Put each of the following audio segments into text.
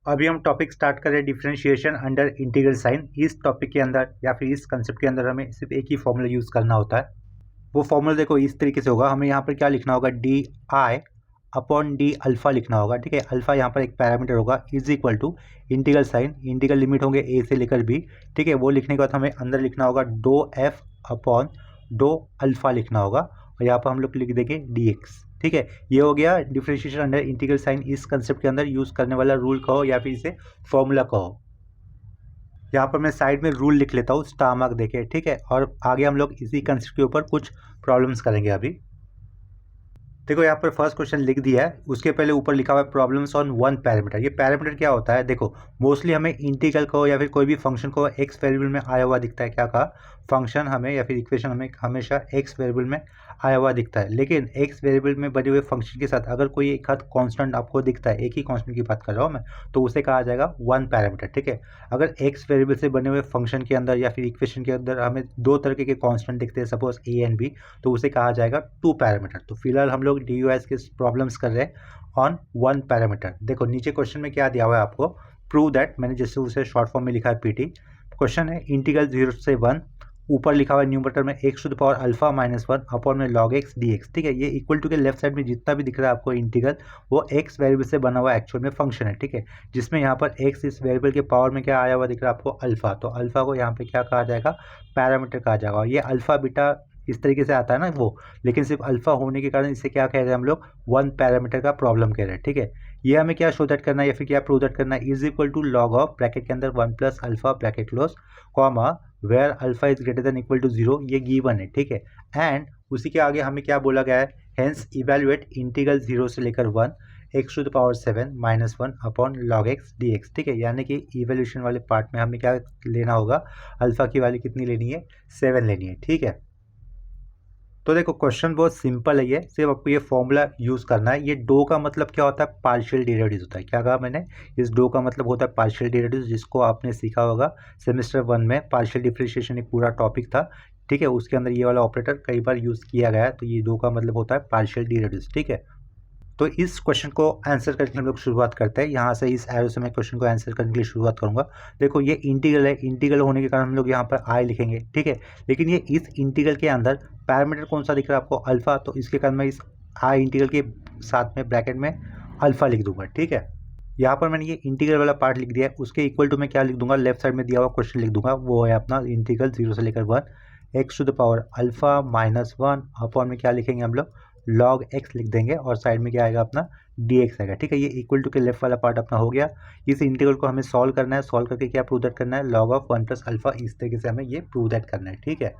अभी हम topic start करें डिफरेंशिएशन अंडर इंटीग्रल साइन। इस टॉपिक के अंदर या फिर इस कंसेप्ट के अंदर हमें सिर्फ एक ही फॉर्मूला यूज़ करना होता है। वो फॉर्मूला देखो इस तरीके से होगा। हमें यहाँ पर क्या लिखना होगा, D I upon D alpha लिखना होगा। ठीक है, अल्फ़ा यहाँ पर एक पैरामीटर होगा, is equal to integral sign, integral limit होंगे ए से लेकर बी। ठीक है, वो लिखने के बाद हमें अंदर लिखना होगा डो एफ अपॉन डो अल्फ़ा लिखना होगा, और यहाँ पर हम लोग लिख देंगे डी एक्स। ठीक है, ये हो गया डिफरेंशिएशन अंडर इंटीग्रल साइन। इस कंसेप्ट के अंदर यूज़ करने वाला रूल कहो या फिर इसे फॉर्मूला कहो। यहाँ पर मैं साइड में रूल लिख लेता हूँ स्टार मार्क देके। ठीक है, और आगे हम लोग इसी कंसेप्ट के ऊपर कुछ प्रॉब्लम्स करेंगे। अभी देखो यहाँ पर फर्स्ट क्वेश्चन लिख दिया है, उसके पहले ऊपर लिखा हुआ है प्रॉब्लम्स ऑन वन पैरामीटर। ये पैरामीटर क्या होता है, देखो मोस्टली हमें इंटीग्रल को या फिर कोई भी फंक्शन को एक्स वेरिएबल में आया हुआ दिखता है। क्या कहा, फंक्शन हमें या फिर इक्वेशन हमें हमेशा एक्स वेरिएबल में आया हुआ दिखता है। लेकिन एक्स वेरिएबल में बने हुए फंक्शन के साथ अगर कोई एक हाथ कॉन्स्टेंट आपको दिखता है, एक ही कॉन्स्टेंट की बात कर रहा हूँ मैं, तो उसे कहा जाएगा वन पैरामीटर। ठीक है, अगर एक्स वेरिएबल से बने हुए फंक्शन के अंदर या फिर इक्वेशन के अंदर हमें दो तरीके के कॉन्स्टेंट दिखते हैं, सपोज ए एंड बी, तो उसे कहा जाएगा टू पैरामीटर। तो फिलहाल हम लोग डी के प्रॉब्लम्स कर रहे हैं ऑन वन पैरामीटर। देखो नीचे क्वेश्चन में क्या दिया हुआ है आपको, प्रूव दैट, मैंने जैसे उसे शॉर्ट फॉर्म में लिखा है पीटी। क्वेश्चन है इंटीग्रल 0 से 1, ऊपर लिखा हुआ है न्यूमरेटर में x to the power alpha minus 1 upon में लॉग एक्स डी एक्स। ठीक है, ये इक्वल टू के लेफ्ट साइड में जितना भी दिख रहा है आपको इंटीग्रल, वो एक्स वेरिएबल से बना हुआ एक्चुअल में फंक्शन है। ठीक है, जिसमें यहाँ पर एक्स इस वेरिएबल के पावर में क्या आया हुआ दिख रहा है आपको, अल्फा। तो अल्फा को यहाँ पे क्या कहा जाएगा, पैरामीटर कहा जाएगा। और ये अल्फा बीटा इस तरीके से आता है ना वो, लेकिन सिर्फ अल्फा होने के कारण इसे क्या कह रहे हैं हम लोग, वन पैरामीटर का प्रॉब्लम कह रहे हैं। ठीक है, ये हमें क्या शो दैट करना है या फिर क्या प्रूव दैट करना है, is equal to log of bracket के अंदर 1 plus alpha bracket close comma where alpha is greater than equal to 0, ये गिवन है। ठीक है, एंड उसी के आगे हमें क्या बोला गया है, हेंस इवेल्युएट इंटीग्रल 0 से लेकर 1 x to the power 7 minus 1 upon log x d x. ठीक है, यानी कि इवेल्यूशन वाले पार्ट में हमें क्या लेना होगा, अल्फा की वैल्यू कितनी लेनी है, 7 लेनी है। ठीक है, तो देखो क्वेश्चन बहुत सिंपल है, ये सिर्फ आपको ये फॉर्मूला यूज़ करना है। ये डो का मतलब क्या होता है, पार्शियल डेरिवेटिव होता है। क्या कहा मैंने, इस डो का मतलब होता है पार्शियल डेरिवेटिव, जिसको आपने सीखा होगा सेमेस्टर 1 में। पार्शियल डिफरेंशिएशन एक पूरा टॉपिक था। ठीक है, उसके अंदर ये वाला ऑपरेटर कई बार यूज़ किया गया है। तो ये डो का मतलब होता है पार्शियल डेरिवेटिव। ठीक है, तो इस क्वेश्चन को आंसर करके हम लोग शुरुआत करते हैं। यहाँ से इस एरो से मैं क्वेश्चन को आंसर करने के लिए शुरुआत करूँगा। देखो ये इंटीग्रल है, इंटीग्रल होने के कारण हम लोग यहाँ पर आई लिखेंगे। ठीक है, लेकिन ये इस इंटीग्रल के अंदर पैरामीटर कौन सा दिख रहा है आपको, अल्फा। तो इसके कारण मैं इस आई इंटीग्रल के साथ में ब्रैकेट में अल्फा लिख दूंगा। ठीक है, यहाँ पर मैंने ये इंटीग्रल वाला पार्ट लिख दिया है, उसके इक्वल टू मैं क्या लिख दूंगा, लेफ्ट साइड में दिया हुआ क्वेश्चन लिख दूंगा। वो है अपना इंटीग्रल 0 से लेकर 1 x to the power alpha minus 1 upon में क्या लिखेंगे हम लोग, लॉग एक्स लिख देंगे, और साइड में क्या आएगा अपना डी एक्स आएगा। ठीक है, ये इक्वल टू के लेफ्ट वाला पार्ट अपना हो गया। इस इंटीग्रल को हमें सॉल्व करना है, सॉल्व करके क्या प्रूव दैट करना है, लॉग ऑफ 1 प्लस अल्फा, इस तरीके से हमें ये प्रूव दैट करना है। ठीक है,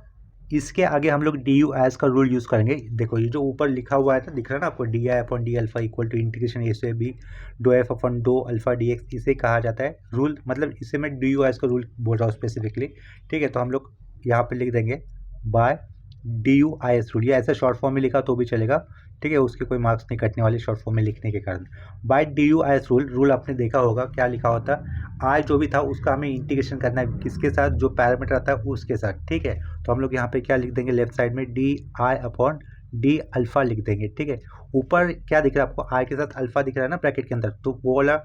इसके आगे हम लोग डी यू एस का रूल यूज़ करेंगे। देखो ये जो ऊपर लिखा हुआ है ना, दिख रहा है ना आपको, d I upon d alpha equal to integration a से बी डो एफ अपॉन डो अल्फा डी एक्स, इसे कहा जाता है रूल। मतलब इसे मैं डी यू एस का रूल बोल रहा हूँ स्पेसिफिकली। ठीक है, तो हम लोग यहाँ पर लिख देंगे by D U I S rule. ये ऐसा शॉर्ट फॉर्म में लिखा तो भी चलेगा। ठीक है, उसके कोई मार्क्स नहीं कटने वाले शॉर्ट फॉर्म में लिखने के कारण। By D U I S rule आपने देखा होगा क्या लिखा होता है, आई जो भी था उसका हमें इंटीग्रेशन करना है, किसके साथ, जो पैरामीटर आता है उसके साथ। ठीक है, तो हम लोग यहाँ पे क्या लिख देंगे, लेफ्ट साइड में D I upon d alpha लिख देंगे। ठीक है, ऊपर क्या दिख रहा है आपको, आई के साथ अल्फा दिख रहा है ना ब्रैकेट के अंदर, तो वो वाला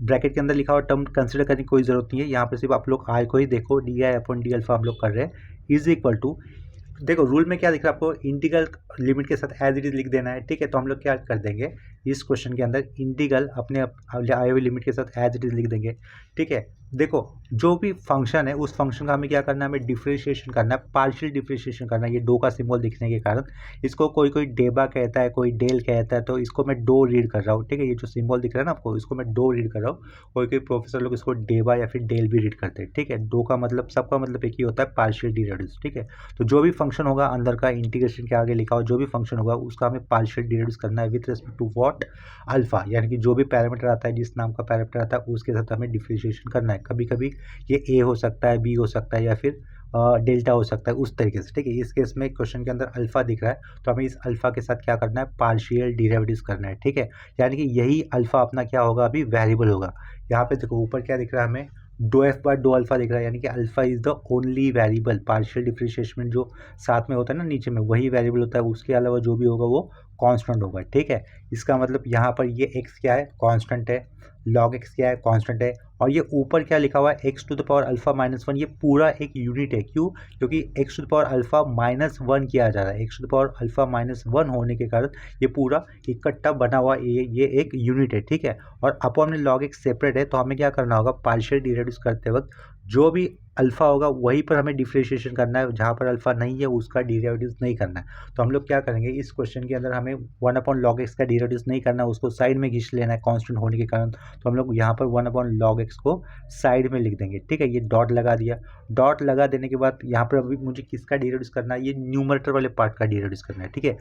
ब्रैकेट के अंदर लिखा हुआ टर्म कंसिडर करने की कोई ज़रूरत नहीं है। यहाँ पर सिर्फ आप लोग आई को ही देखो, D I upon d alpha हम लोग कर रहे हैं, इज इक्वल टू, देखो रूल में क्या दिख रहा है आपको, इंटीग्रल लिमिट के साथ एज इट इज लिख देना है। ठीक है, तो हम लोग क्या कर देंगे, इस क्वेश्चन के अंदर इंटीग्रल अपने आए हुए लिमिट के साथ एज इट इज लिख देंगे। ठीक है, देखो जो भी फंक्शन है उस फंक्शन का हमें क्या करना है, हमें डिफरेंशिएशन करना है, पार्शियल डिफरेंशिएशन करना है। ये डो का सिंबल दिखने के कारण इसको कोई कोई डेबा कहता है, कोई डेल कहता है, तो इसको मैं डो रीड कर रहा हूँ। ठीक है, ये जो सिंबल दिख रहा है ना आपको, इसको मैं डो रीड कर रहा हूँ। कोई कोई प्रोफेसर लोग इसको डेबा या फिर डेल भी रीड करते हैं। ठीक है, डो का मतलब, सबका मतलब एक ही होता है, पार्शियल डेरिवेटिव्स। ठीक है, तो जो भी फंक्शन होगा अंदर का इंटीग्रेशन के आगे लिखा हो, जो भी फंक्शन होगा उसका हमें पार्शियल डेरिवेटिव्स करना है with respect to what, alpha. यानी कि जो भी पैरामीटर आता है, जिस नाम का पैरामीटर आता है उसके साथ हमें डिफरेंशिएशन करना है। कभी कभी ये ए हो सकता है, बी हो सकता है, या फिर डेल्टा हो सकता है, उस तरीके से। ठीक है, इस केस में क्वेश्चन के अंदर अल्फा दिख रहा है, तो हमें इस अल्फा के साथ क्या करना है, पार्शियल डेरिवेटिव्स करना है। ठीक है, यानी कि यही अल्फा अपना क्या होगा, अभी वेरिएबल होगा। यहाँ पे देखो ऊपर क्या दिख रहा है हमें, डो एफ बाय डो अल्फा दिख रहा है, यानी कि alpha is the only variable. Partial differentiation में जो साथ में होता है ना नीचे में, वही वेरिएबल होता है, उसके अलावा जो भी होगा वो कांस्टेंट होगा। ठीक है, इसका मतलब यहाँ पर ये एक्स क्या है, कांस्टेंट है, लॉग एक्स क्या है, कांस्टेंट है, और ये ऊपर क्या लिखा हुआ है x to the power alpha minus one, ये पूरा एक यूनिट है। क्यों? क्योंकि x to the power alpha minus one किया जा रहा है, x to the power alpha minus one होने के कारण ये पूरा इकट्ठा बना हुआ ये एक यूनिट है, ठीक है। और अपॉन में लॉग एक्स सेपरेट है, तो हमें क्या करना होगा, पार्शियल डिराइव्ड करते वक्त जो भी अल्फा होगा वहीं पर हमें डिफ्रेंशिएशन करना है, जहाँ पर अल्फा नहीं है उसका डिराइवेटिव नहीं करना है। तो हम लोग क्या करेंगे, इस क्वेश्चन के अंदर हमें वन अपॉन लॉग एक्स का डिराइवेटिव नहीं करना है, उसको साइड में खींच लेना है कांस्टेंट होने के कारण। तो हम लोग यहाँ पर वन अपॉन लॉग एक्स को साइड में लिख देंगे, ठीक है। ये डॉट लगा दिया, डॉट लगा देने के बाद यहाँ पर अभी मुझे किसका डिराइवेटिव करना है, ये न्यूमरेटर वाले पार्ट का डिराइवेटिव करना है, ठीक है।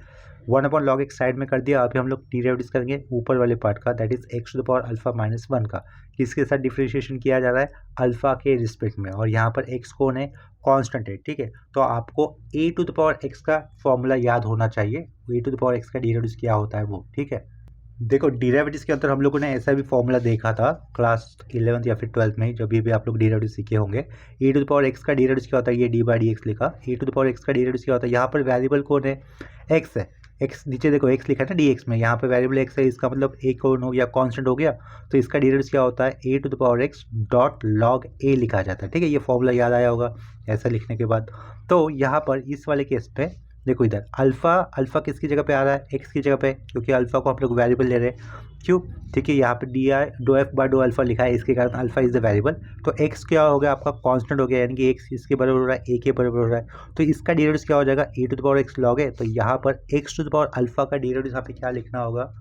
One upon log x side में कर दिया, अभी हम लोग डिराइवेटिव करेंगे ऊपर वाले पार्ट का, that is x to the power alpha minus one का। किसके साथ डिफ्रेंशिएशन किया जा रहा है, अल्फा के रिस्पेक्ट में, और यहाँ पर एक्स कौन है, कांस्टेंट है, ठीक है। तो आपको ए टू द पावर एक्स का फॉर्मूला याद होना चाहिए, ए टू द पावर एक्स का डेरिवेटिव क्या होता है वो, ठीक है। देखो डेरिवेटिव्स के अंदर हम लोगों ने ऐसा भी फॉर्मूला देखा था क्लास 11th या फिर 12th में, जब भी आप लोग डेरिवेटिव सीखे होंगे। ए टू द पावर एक्स का डेरिवेटिव क्या होता है, ये डी बाई डी एक्स लिखा। ए टू द पावर एक्स का डेरिवेटिव क्या होता है, यहाँ पर वेरिएबल कौन है, एक्स है। एक्स नीचे देखो एक्स लिखा है ना डी एक्स में, यहाँ पर वेरिएबल एक्स है, इसका मतलब ए कौन हो गया, कॉन्स्टेंट हो गया। तो इसका डेरिवेटिव क्या होता है, a to the power x dot log a लिखा जाता है, ठीक है। ये फॉर्मूला याद आया होगा ऐसा लिखने के बाद। तो यहाँ पर इस वाले केस पे देखो इधर अल्फा, अल्फा किसकी जगह पे आ रहा है, एक्स की जगह पे, क्योंकि अल्फा को हम लोग वेरिएबल ले रहे हैं। क्यों? ठीक है, यहाँ पे D I do f by डो अल्फा लिखा है, इसके कारण अल्फा इज द वेरिएबल। तो एक्स क्या हो गया आपका, कांस्टेंट हो गया, यानी कि एक्स इसके बराबर हो रहा है, ए के बराबर हो रहा है। तो इसका डेरिवेटिव क्या हो जाएगा, a to the power x log है। तो यहाँ पर x to the power alpha का डेरिवेटिव यहाँ पे क्या लिखना होगा,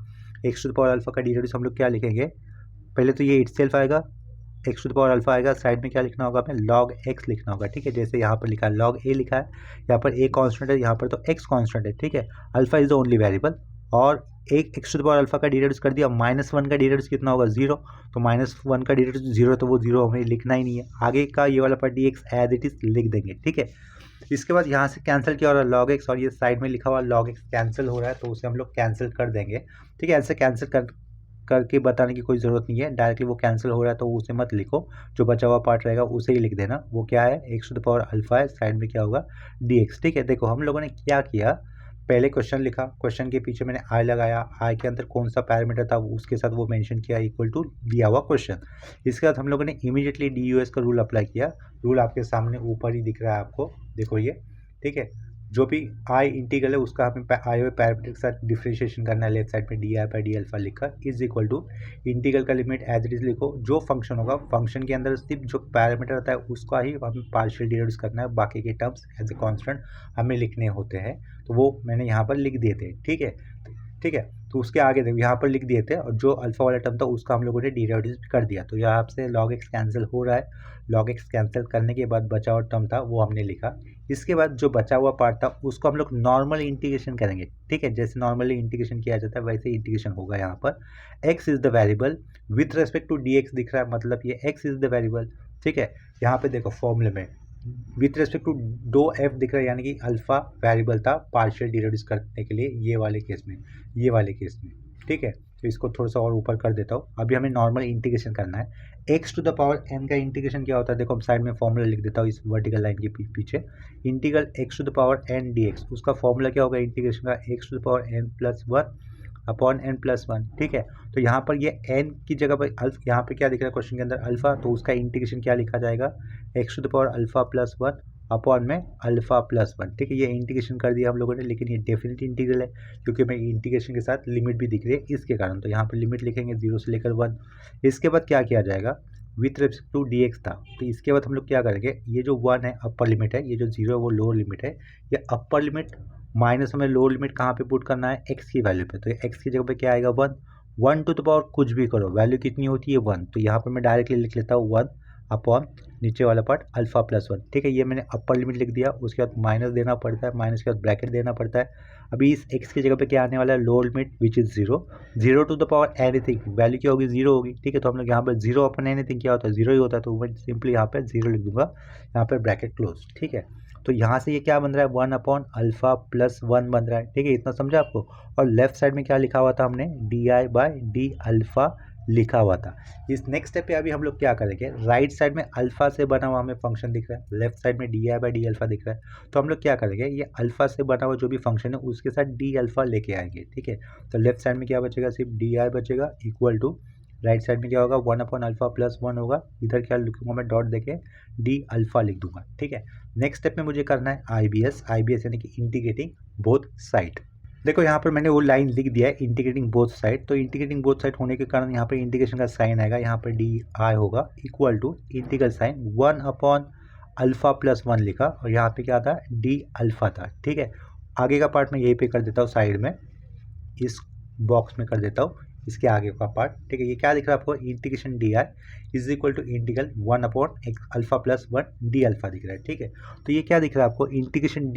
x to the power alpha का डेरिवेटिव हम लोग क्या लिखेंगे, पहले तो ये इटसेल्फ आएगा, x to the power alpha आएगा, साइड में क्या लिखना होगा हमें, लॉग एक्स लिखना होगा, ठीक है। जैसे यहाँ पर लिखा है लॉग ए लिखा है, यहाँ पर ए कांस्टेंट है, यहाँ पर तो एक्स कांस्टेंट है, ठीक है। Alpha is the only variable, और एक x to the power alpha का डेरिवेटिव कर दिया, माइनस वन का डेरिवेटिव कितना होगा, जीरो। तो माइनस वन का डेरिवेटिव जीरो, तो वो जीरो हमें लिखना ही नहीं है, आगे का ये वाला part d x as it is लिख देंगे, ठीक है। इसके बाद यहाँ से कैंसिल किया हो रहा है लॉग एक्स, और ये साइड में लिखा हुआ लॉग एक्स कैंसिल हो रहा है, तो उसे हम लोग कैंसिल कर देंगे, ठीक है। ऐसे कैंसिल करके बताने की कोई ज़रूरत नहीं है, डायरेक्टली वो कैंसिल हो रहा है तो उसे मत लिखो, जो बचा हुआ पार्ट रहेगा उसे ही लिख देना। वो क्या है, x to the power alpha है, साइड में क्या होगा, डी एक्स, ठीक है। देखो हम लोगों ने क्या किया, पहले क्वेश्चन लिखा, क्वेश्चन के पीछे मैंने आई लगाया, आई के अंदर कौन सा पैरामीटर था उसके साथ वो मेंशन किया इक्वल टू दिया हुआ क्वेश्चन। इसके बाद हम लोगों ने इमीडिएटली डी यू एस का रूल अप्लाई किया, रूल आपके सामने ऊपर ही दिख रहा है आपको, देखो ये, ठीक है। जो भी आई इंटीग्रल है उसका हमें आए हुए पैरामीटर के साथ डिफ्रेंशिएशन करना है, लेफ्ट साइड में D I by D alpha लिखकर इज इक्वल टू इंटीग्रल का लिमिट एज इट इज लिखो, जो फंक्शन होगा फंक्शन के अंदर सिर्फ जो पैरामीटर होता है उसका ही हमें पार्शियल डिराइव करना है, बाकी के टर्म्स एज ए कांस्टेंट हमें लिखने होते हैं। तो वो मैंने यहाँ पर लिख दिए थे, ठीक है, ठीक है। तो उसके आगे देखो यहाँ पर लिख दिए थे, और जो अल्फा वाला टर्म था उसका हम लोगों ने डिराइवेटिव कर दिया। तो यहाँ से लॉग एक्स कैंसिल हो रहा है, लॉग एक्स कैंसिल करने के बाद बचा हुआ टर्म था वो हमने लिखा। इसके बाद जो बचा हुआ पार्ट था उसको हम लोग नॉर्मल इंटीग्रेशन करेंगे, ठीक है। जैसे नॉर्मली इंटीग्रेशन किया जाता है वैसे इंटीग्रेशन होगा। यहाँ पर x is the variable with respect to d x दिख रहा है, मतलब ये एक्स इज द वेरिएबल, ठीक है। यहाँ पे देखो फॉर्मूले में विथ रेस्पेक्ट टू डो एफ दिख रहा है, यानी कि अल्फा वेरिएबल था पार्शियल डिराइव करने के लिए ये वाले केस में, ये वाले केस में, ठीक है। तो इसको थोड़ा सा और ऊपर कर देता हूँ। अभी हमें नॉर्मल इंटीग्रेशन करना है, x to the power n का इंटीग्रेशन क्या होता है, देखो हम साइड में फॉर्मूला लिख देता हूँ इस वर्टिकल लाइन के पीछे, integral x to the power n d x, उसका फॉर्मूला क्या होगा इंटीग्रेशन का, x to the power n plus one upon n plus one, ठीक है। तो यहाँ पर ये एन की जगह पर यहाँ पे क्या दिख रहा है क्वेश्चन के अंदर अल्फा, तो उसका इंटीग्रेशन क्या लिखा जाएगा, x to the power alpha plus one upon में अल्फा प्लस वन, ठीक है। ये इंटीग्रेशन कर दिया हम लोगों ने, लेकिन ये डेफिनेट इंटीग्रल है क्योंकि हमें इंटीग्रेशन के साथ लिमिट भी दिख रही है इसके कारण, तो यहाँ पर लिमिट लिखेंगे 0 से लेकर 1। इसके बाद क्या किया जाएगा, with respect to d x था, तो इसके बाद हम लोग क्या करेंगे, ये जो 1 है अपर लिमिट है, ये जो 0 है वो लोअर लिमिट है, ये अपर लिमिट माइनस हमें लोअर लिमिट कहाँ पे पुट करना है, एक्स की वैल्यू पे। तो एक्स की जगह पे क्या आएगा 1, 1 टू द पावर कुछ भी करो वैल्यू कितनी होती है 1, तो यहाँ पर मैं डायरेक्टली लिख लेता हूँ 1 अपॉन नीचे वाला पार्ट अल्फा प्लस 1, ठीक है। ये मैंने अपर लिमिट लिख दिया, उसके बाद माइनस देना पड़ता है, माइनस के बाद ब्रैकेट देना पड़ता है। अभी इस एक्स की जगह पे क्या आने वाला है, lower limit which is 0, 0 to the power anything, value क्या होगी 0 होगी, ठीक है। तो हम लोग यहाँ पर 0 अपन एनीथिंग क्या होता है 0 ही होता है, तो मैं सिंपली यहाँ पर 0 लिख दूंगा, यहाँ पर ब्रैकेट क्लोज, ठीक है। तो यहाँ से ये क्या बन रहा है 1 अपॉन अल्फा प्लस 1 बन रहा है, ठीक है। इतना समझा आपको। और लेफ्ट साइड में क्या लिखा हुआ था हमने, D I by D alpha लिखा हुआ था। इस नेक्स्ट स्टेप पे अभी हम लोग क्या करेंगे, राइट साइड में अल्फा से बना हुआ हमें फंक्शन दिख रहा है, लेफ्ट साइड में D I by D alpha दिख रहा है। तो हम लोग क्या करेंगे, ये अल्फा से बना हुआ जो भी फंक्शन है उसके साथ डी अल्फा लेके आएंगे, ठीक है। तो लेफ्ट साइड में क्या बचेगा, सिर्फ डी आई बचेगा इक्वल टू राइट साइड में क्या होगा 1/α+1 होगा, इधर क्या लिखूंगा मैं डॉट देके डी अल्फा लिख दूंगा, ठीक है। नेक्स्ट स्टेप में मुझे करना है IBS यानी कि इंटीग्रेटिंग बोथ साइड। देखो यहाँ पर मैंने वो लाइन लिख दिया है इंटीग्रेटिंग बोथ साइड, तो इंटीग्रेटिंग बोथ साइड होने के कारण यहाँ पर इंटीग्रेशन का साइन आएगा, यहाँ पर DI होगा इक्वल टू इंटीग्रल साइन 1/α+1 लिखा और यहाँ पे क्या था डी अल्फा था, ठीक है। आगे का पार्ट मैं यहीं पे कर देता हूँ साइड में, इस बॉक्स में कर देता हूँ इसके आगे का पार्ट, ठीक है। ये क्या दिख रहा है आपको integration DI is equal to integral 1/α+1 d alpha दिख रहा है, ठीक है। तो ये क्या दिख रहा है आपको इंटीग्रेशन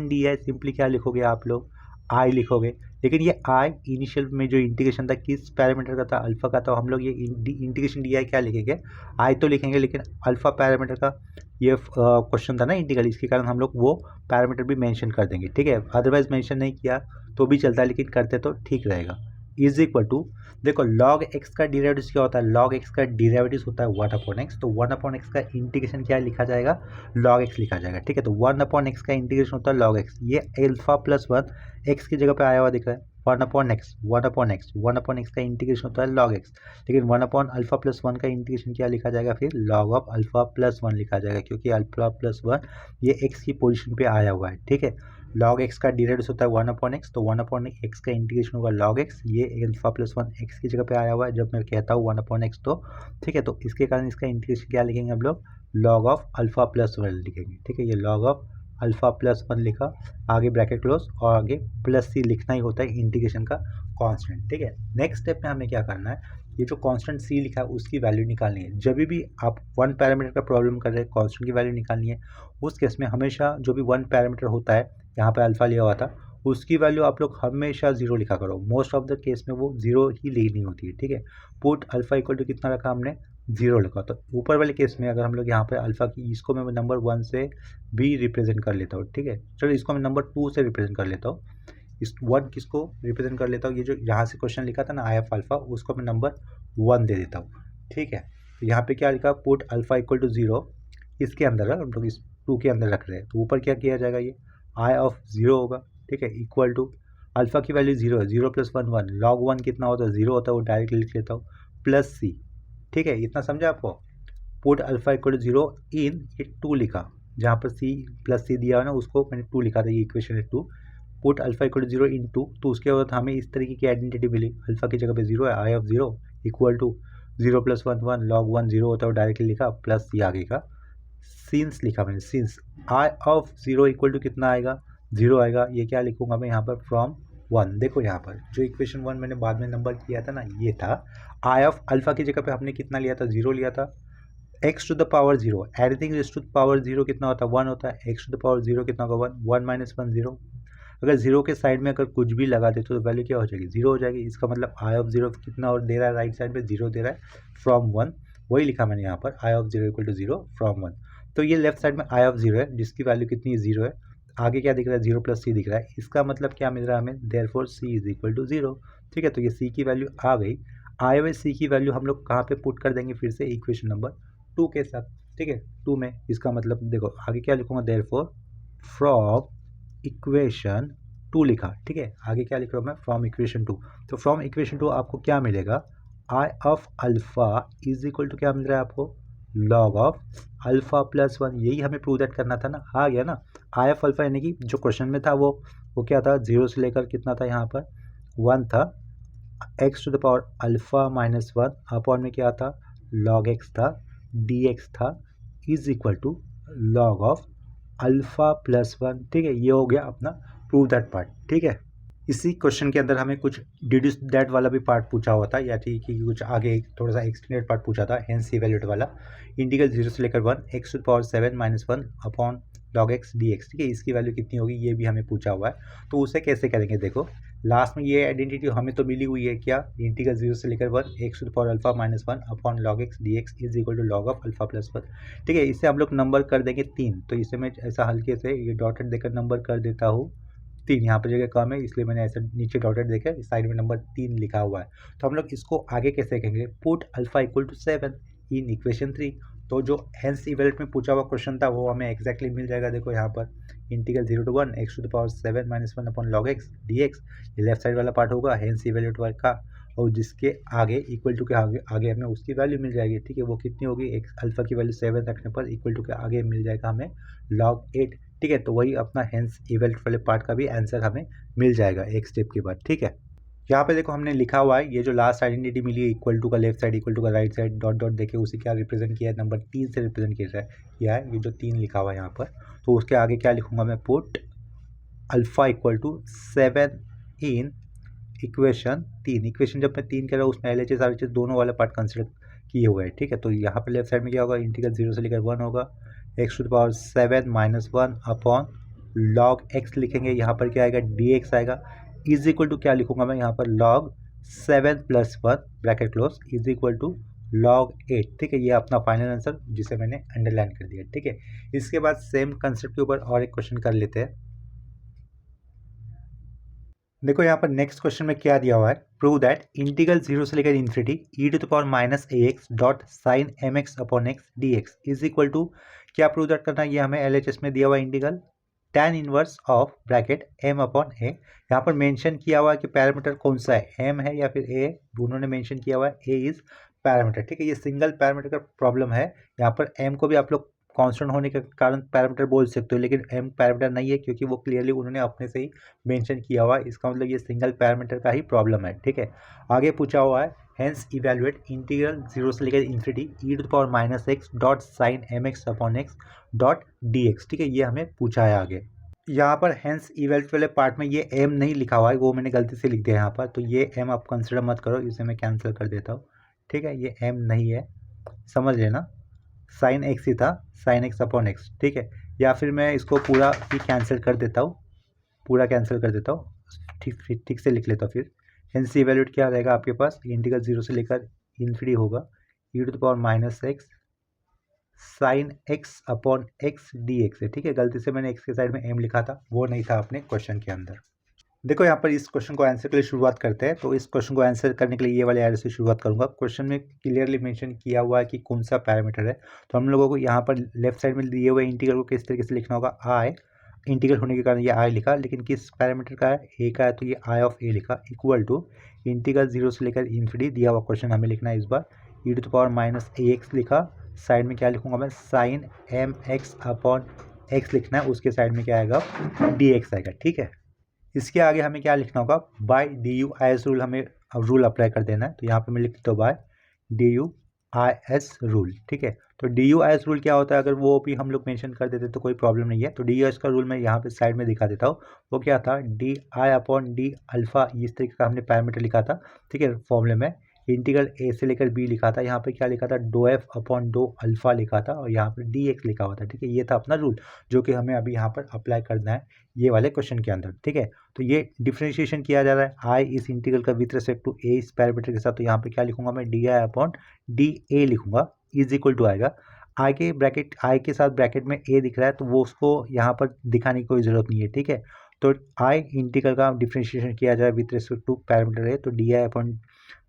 DI सिंपली क्या लिखोगे आप लोग I लिखोगे, लेकिन ये I इनिशियल में जो इंटीग्रेशन था किस पैरामीटर का था अल्फा का, तो हम लोग ये इंटीग्रेशन DI क्या लिखेंगे I तो लिखेंगे, लेकिन अल्फा पैरामीटर का ये क्वेश्चन था ना इंटीग्रल, इसके कारण हम लोग वो पैरामीटर भी मेंशन कर देंगे, ठीक है। अदरवाइज मेंशन नहीं किया तो भी चलता है, लेकिन करते तो ठीक रहेगा। इज इक्वल टू देखो log x का डेरिवेटिव क्या होता है, log x का डेरिवेटिव होता है 1/x, तो 1/x का इंटीग्रेशन क्या लिखा जाएगा log x लिखा जाएगा, ठीक है। तो 1/x का इंटीग्रेशन होता है log x, ये α+1 x की जगह पे आया हुआ दिख रहा है 1/x का इंटीग्रेशन होता है log x, लेकिन 1/α+1 का इंटीग्रेशन क्या लिखा जाएगा फिर log ऑफ α+1 लिखा जाएगा, क्योंकि α+1 ये x की पोजीशन पे आया हुआ है, ठीक है। log x का डेरिवेटिव होता है 1/x, तो 1/x का इंटीग्रेशन होगा log x, ये α+1 x की जगह पे आया हुआ है जब मैं कहता हूँ 1/x, तो ठीक है। तो इसके कारण इसका इंटीग्रेशन क्या लिखेंगे हम लोग log ऑफ α+1 लिखेंगे, ठीक है। ये log ऑफ α+1 लिखा, आगे ब्रैकेट क्लोज और आगे +c लिखना ही होता है इंटीग्रेशन का कांस्टेंट, ठीक है। नेक्स्ट स्टेप में हमें क्या करना है, ये जो कांस्टेंट c लिखा है उसकी वैल्यू निकालनी है। जब भी आप वन पैरामीटर का प्रॉब्लम कर रहे हैं कांस्टेंट की वैल्यू निकालनी है, उस केस में हमेशा जो भी वन पैरामीटर होता है, यहाँ पे अल्फा लिया हुआ था, उसकी वैल्यू आप लोग हमेशा 0 लिखा करो। मोस्ट ऑफ द केस में वो 0 ही लेनी होती है, ठीक है। पुट अल्फा इक्वल टू कितना रखा हमने 0 लिखा, तो ऊपर वाले केस में अगर हम लोग यहाँ पे अल्फा की इसको मैं नंबर 1 से भी रिप्रेजेंट कर लेता हूँ, ठीक है। चलो इसको मैं नंबर 2 से रिप्रेजेंट कर लेता हूँ, इस 1 किसको रिप्रेजेंट कर लेता हूँ, ये जो यहाँ से क्वेश्चन लिखा था ना आई एफ अल्फा, उसको मैं नंबर 1 दे देता हूँ, ठीक है। तो यहाँ पे क्या लिखा पुट अल्फा इक्वल टू 0, इसके अंदर हम लोग इस 2 के अंदर रख रहे हैं, तो ऊपर क्या किया जाएगा ये आई ऑफ 0 होगा, ठीक है, इक्वल टू अल्फा की वैल्यू 0 है, 0 + 1 1, log 1 कितना होता है 0 होता है, वो डायरेक्ट लिख लेता हूँ +c, ठीक है। इतना समझा आपको। पुट अल्फा इक्वल टू 0 इन ये 2 लिखा, जहाँ पर c +c दिया है ना उसको मैंने 2 लिखा था, ये इक्वेशन है 2। Put alpha equal to 0 in 2, तो उसके बाद हमें इस तरीके की आइडेंटिटी मिली, अल्फा की जगह पे 0 है, आई ऑफ 0 इक्वल टू 0 + 1 1, log 1 0 होता है, वो डायरेक्टली लिखा +c आगे का सिंस लिखा मैंने, since I of 0 equal to कितना आएगा 0 आएगा। ये क्या लिखूंगा मैं यहाँ पर फ्रॉम 1, देखो यहाँ पर जो इक्वेशन 1 मैंने बाद में नंबर किया था ना, ये था आई ऑफ अल्फा की जगह पे हमने कितना लिया था 0 लिया था, x to the power 0, anything raise to the power 0 कितना होता है 1 होता है, x टू द पावर 0 कितना होगा 1, 1 - 1 0। अगर 0 के साइड में अगर कुछ भी लगा दे तो वैल्यू क्या हो जाएगी 0 हो जाएगी। इसका मतलब आई ऑफ 0 कितना और दे रहा है, राइट साइड में 0 दे रहा है फ्रॉम 1, वही लिखा मैंने यहाँ पर आई ऑफ 0 इक्वल टू 0 फ्रॉम 1। तो ये लेफ्ट साइड में आई ऑफ 0 है जिसकी वैल्यू कितनी है 0 है, आगे क्या दिख रहा है 0 + c दिख रहा है, इसका मतलब क्या मिल रहा है हमें therefore c is equal to 0, ठीक है। तो ये c की वैल्यू आ गई, आए हुए c की वैल्यू हम लोग कहाँ पे पुट कर देंगे फिर से इक्वेशन नंबर 2 के साथ, ठीक है 2 में। इसका मतलब देखो आगे क्या लिखूंगा देयरफॉर फ्रॉम इक्वेशन 2 लिखा, ठीक है। आगे क्या लिख रहा हूँ मैं फ्रॉम इक्वेशन 2, तो फ्रॉम इक्वेशन 2 आपको क्या मिलेगा I of alpha is equal to क्या मिल रहा है आपको log ऑफ α+1, यही हमें प्रूव दैट करना था ना, आ गया ना। आई ऑफ अल्फा यानी कि जो क्वेश्चन में था वो क्या था 0 से लेकर कितना था यहाँ पर 1 था, x to the power alpha -1 upon में क्या था log x था, dx था is equal to log of α+1, ठीक है। ये हो गया अपना प्रूव दैट पार्ट, ठीक है। इसी क्वेश्चन के अंदर हमें कुछ डिड्यूस दैट वाला भी पार्ट पूछा हुआ था, या ठीक कि कुछ आगे थोड़ा सा एक्सटेंडेड पार्ट पूछा था, हेंस इवैल्यूएट वाला इंटीग्रल 0 से लेकर 1 x to the power 7 - 1 upon log x dx, ठीक है। इसकी वैल्यू कितनी होगी ये भी हमें पूछा हुआ है, तो उसे कैसे करेंगे देखो लास्ट में ये आइडेंटिटी हमें तो मिली हुई है क्या इंटीग्रल 0 से लेकर 1 x to the power alpha -1 upon log x dx is equal to log of α+1, ठीक है। इसे हम लोग नंबर कर देंगे 3, तो इसे मैं ऐसा हल्के से ये डॉटेड देकर नंबर कर देता हूँ 3, यहाँ पर जगह कम है इसलिए मैंने ऐसा नीचे डॉटेड देकर साइड में नंबर 3 लिखा हुआ है। तो हम लोग इसको आगे कैसे कहेंगे put alpha equal to 7 in equation 3, तो जो हेंस इवैल्यूएट में पूछा हुआ क्वेश्चन था वो हमें एक्जैक्टली मिल जाएगा। देखो यहाँ पर integral 0 to 1 x to the power 7 - 1 upon log x dx, ये लेफ्ट साइड वाला पार्ट होगा हेंस इवैल्यूएट का, और जिसके आगे इक्वल टू के आगे आगे हमें उसकी वैल्यू मिल जाएगी, ठीक है। वो कितनी होगी, एक अल्फ़ा की वैल्यू 7 रखने पर इक्वल टू के आगे मिल जाएगा हमें log 8, ठीक है। तो वही अपना हेंस इवेल्ट वाले पार्ट का भी आंसर हमें मिल जाएगा एक स्टेप के बाद, ठीक है। यहाँ पे देखो हमने लिखा हुआ है, ये जो लास्ट आइडेंटिटी मिली है इक्वल टू का लेफ्ट साइड इक्वल टू का राइट साइड डॉट डॉट देखे उसे क्या रिप्रेजेंट किया है, नंबर 3 से रिप्रेजेंट किया है ये जो 3 लिखा हुआ है यहाँ पर। तो उसके आगे क्या लिखूंगा मैं, put alpha equal to 7 in equation 3। Equation जब मैं 3 कह रहा हूँ उसमें LHS RHS दोनों वाला पार्ट कंसिडर किए हुए हैं, ठीक है। तो यहाँ पर लेफ्ट साइड में क्या होगा, इंटीग्रल 0 से लेकर 1 होगा, x⁻7 - 1 अपॉन log x लिखेंगे, यहाँ पर क्या आएगा dx आएगा, इज इक्वल टू क्या लिखूंगा मैं यहाँ पर log 7 + 1 bracket close is equal to log 8, ठीक है। ये अपना फाइनल आंसर जिसे मैंने अंडरलाइन कर दिया, ठीक है। इसके बाद सेम कंसेप्ट के ऊपर और एक क्वेश्चन कर लेते हैं। देखो यहाँ पर नेक्स्ट क्वेश्चन में क्या दिया हुआ है, प्रूव दैट इंटीग्रल 0 से लेकर infinity e⁻−ax dot sine mx upon x dx is equal to, क्या प्रूव दैट करना है, ये हमें LHS में दिया हुआ integral tan inverse of bracket m upon a। यहाँ पर मेंशन किया हुआ है कि पैरामीटर कौन सा है, m है या फिर a, दोनों ने मेंशन किया हुआ है a इज पैरामीटर, ठीक है। ये सिंगल पैरामीटर का प्रॉब्लम है, यहाँ पर m को भी आप लोग कांस्टेंट होने के कारण पैरामीटर बोल सकते हो, लेकिन m पैरामीटर नहीं है क्योंकि वो क्लियरली उन्होंने अपने से ही मेंशन किया हुआ है, इसका मतलब ये सिंगल पैरामीटर का ही प्रॉब्लम है, ठीक है। आगे पूछा हुआ है हेंस इवैल्यूएट इंटीग्रल 0 से लेकर infinity e⁻−x dot sine mx upon x dot dx, ठीक है। ये हमें पूछा है आगे। यहाँ पर हेंस इवैल्यूएट वाले पार्ट में ये m नहीं लिखा हुआ है, वो मैंने गलती से लिख दिया यहाँ पर, तो ये m आप कंसिडर मत करो, इसे मैं कैंसिल कर देता हूँ, ठीक है। ये m नहीं है, समझ लेना, साइन एक्स ही था, साइन एक्स अपॉन एक्स, ठीक है। या फिर मैं इसको पूरा ही कैंसिल कर देता हूँ, पूरा कैंसिल कर देता हूँ, ठीक से लिख लेता हूँ। फिर हेंस इवैल्यूएट क्या रहेगा आपके पास, इंटीग्रल 0 से लेकर इन्फिनिटी होगा e⁻−x sign x upon x dx है, ठीक है। गलती से मैंने x के साइड में m लिखा था, वो नहीं था अपने क्वेश्चन के अंदर। देखो यहाँ पर इस क्वेश्चन को आंसर के लिए शुरुआत करते हैं, तो इस क्वेश्चन को आंसर करने के लिए ये वाले एरो से शुरुआत करूंगा। क्वेश्चन में क्लियरली मेंशन किया हुआ है कि कौन सा पैरामीटर है, तो हम लोगों को यहाँ पर लेफ्ट साइड में दिए हुए इंटीग्रल को किस तरीके से लिखना होगा, आई इंटीग्रल होने के कारण ये आई लिखा, लेकिन किस पैरामीटर का है, ए का है, तो ये आई ऑफ ए लिखा इक्वल टू इंटीग्रल 0 से लेकर इन्फिनिटी दिया हुआ क्वेश्चन हमें लिखना है इस बार e⁻−ax लिखा, साइड में क्या लिखूंगा मैं, साइन mx अपॉन एक्स लिखना है, उसके साइड में क्या आएगा dx आएगा, ठीक है। इसके आगे हमें क्या लिखना होगा, बाय DU/IS रूल हमें अब रूल अप्लाई कर देना है, तो यहाँ पे मैं लिख देता हूँ बाय DU/IS रूल, ठीक है। तो DU/IS रूल क्या होता है, अगर वो भी हम लोग मेंशन कर देते तो कोई प्रॉब्लम नहीं है। तो DU/IS का रूल मैं यहाँ पे साइड में दिखा देता हूँ, वो क्या था, DI/D अल्फ़ा, इस तरीके का हमने पैरामीटर लिखा था, ठीक है। फॉर्मूले में इंटीग्रल a से लेकर b लिखा था, यहाँ पे क्या लिखा था, डो f अपॉन डो अल्फ़ा लिखा था, और यहाँ पर dx लिखा हुआ था, ठीक है। ये था अपना रूल जो कि हमें अभी यहाँ पर अप्लाई करना है ये वाले क्वेश्चन के अंदर, ठीक है। तो ये डिफ्रेंशिएशन किया जा रहा है आई इस इंटीग्रल का विथ रिस्पेक्ट टू ए इस पैरामीटर के साथ, तो यहाँ पे क्या लिखूंगा मैं, डी आई अपॉन डी ए लिखूंगा इज इक्वल टू आएगा, आई के ब्रैकेट आई के साथ ब्रैकेट में ए दिख रहा है तो वो उसको यहाँ पर दिखाने की कोई ज़रूरत नहीं है, ठीक है। तो आई इंटीग्रल का डिफ्रेंशिएशन किया जाए विथ रिस्पेक्ट टू पैरामीटर है, तो डी आई अपॉन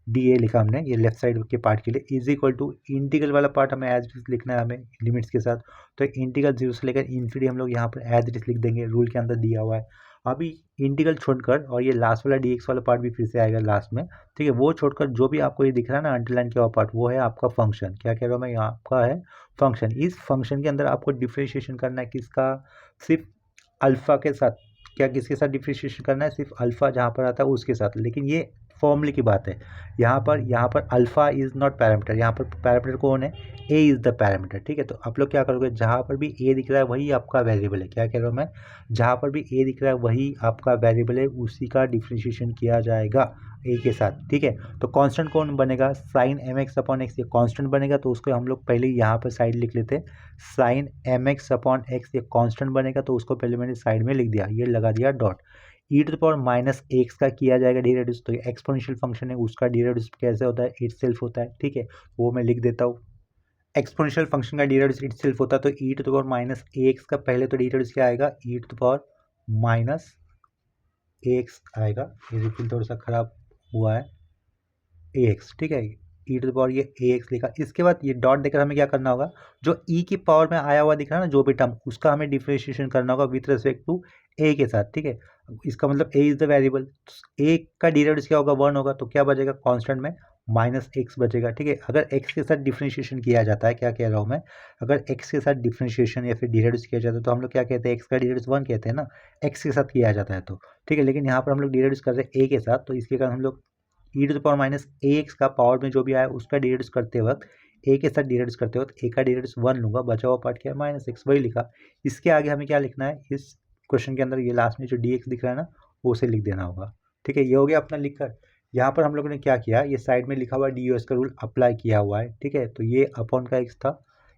डी ए लिखा हमने ये लेफ्ट साइड के पार्ट के लिए, इज इक्वल टू इंटीग्रल वाला पार्ट हमें एज इट लिखना है हमें लिमिट्स के साथ, तो इंटीग्रल 0 से लेकर इन्फिनिटी हम लोग यहाँ पर एज इट लिख देंगे, रूल के अंदर दिया हुआ है। अभी इंटीग्रल छोड़कर, और ये लास्ट वाला dx वाला पार्ट भी फिर से आएगा लास्ट में, ठीक है। वो छोड़कर जो भी आपको ये दिख रहा है ना अंडरलाइन किया हुआ पार्ट, वो है आपका फंक्शन, क्या कह रहा हूँ मैं, यहाँ आपका है फंक्शन। इस फंक्शन के अंदर आपको डिफ्रेंशिएशन करना है किसका, सिर्फ अल्फ़ा के साथ, क्या किसके साथ डिफ्रेंशिएशन करना है, सिर्फ अल्फ़ा जहाँ पर आता है उसके साथ, लेकिन ये फॉर्मूले की बात है। यहाँ पर अल्फ़ा इज़ नॉट पैरामीटर, यहाँ पर पैरामीटर कौन है, ए इज़ द पैरामीटर, ठीक है। तो आप लोग क्या करोगे, जहाँ पर भी ए दिख रहा है वही आपका वेरिएबल है, क्या कह रहा हूँ मैं, जहाँ पर भी ए दिख रहा है वही आपका वेरिएबल है, उसी का डिफ्रेंशिएशन किया जाएगा ए के साथ, ठीक है। तो कांस्टेंट कौन बनेगा, साइन mx अपॉन एक्स, ये कांस्टेंट बनेगा, तो उसको हम लोग पहले यहाँ पर साइड लिख लेते हैं, साइन mx अपॉन एक्स ये कांस्टेंट बनेगा, तो उसको पहले मैंने साइड में लिख दिया, ये लगा दिया डॉट। e⁻−x का किया जाएगा डी रेड्यूस, तो एक्सपोनेंशियल फंक्शन है उसका डी रेड्यूस कैसे होता है, इट सेल्फ होता है, ठीक है। वो मैं लिख देता हूँ, एक्सपोनेंशियल फंक्शन का डी रेड्यूस इट सेल्फ होता है, तो e⁻−ax का पहले तो डी रेड्यूस क्या आएगा, e⁻−ax आएगा, ये रिफिल थोड़ा सा खराब हुआ है, ax, ठीक है। ये ax लिखा, इसके बाद ये डॉट देकर हमें क्या करना होगा, जो e की पावर में आया हुआ दिख रहा है ना जो भी टर्म, उसका हमें डिफ्रेंशिएशन करना होगा विथ रिस्पेक्ट टू a के साथ, ठीक है। इसका मतलब ए इज़ द वेरिएबल, ए का डेरिवेटिव क्या होगा, 1 होगा, तो क्या बचेगा कांस्टेंट में माइनस एक्स बचेगा। ठीक है, अगर एक्स के साथ डिफ्रेंशिएशन किया जाता है, क्या कह रहा हूँ मैं, अगर एक्स के साथ डिफ्रेंशिएशन या फिर डेरिवेटिव किया जाता है तो हम लोग क्या कहते हैं, एक्स का डेरिवेटिव 1 कहते हैं ना, एक्स के साथ किया जाता है तो। ठीक है, लेकिन यहाँ पर हम लोग डेरिवेटिव कर रहे हैं ए के साथ, तो इसके कारण हम लोग e to the power minus a x का पावर में जो भी आया उसका डेरिवेटिव करते वक्त, ए के साथ डेरिवेटिव करते वक्त ए का डेरिवेटिव 1 लूंगा, बचा हुआ पार्ट क्या है माइनस एक्स, वही लिखा। इसके आगे हमें क्या लिखना है, इस क्वेश्चन के अंदर ये लास्ट में जो डी एक्स दिख रहा है ना, वो उसे लिख देना होगा। ठीक है, ये हो गया अपना लिखकर। यहाँ पर हम लोगों ने क्या किया, ये साइड में लिखा हुआ डी यू एस का रूल अप्लाई किया हुआ है। ठीक है, तो ये अपॉन का एक्स था,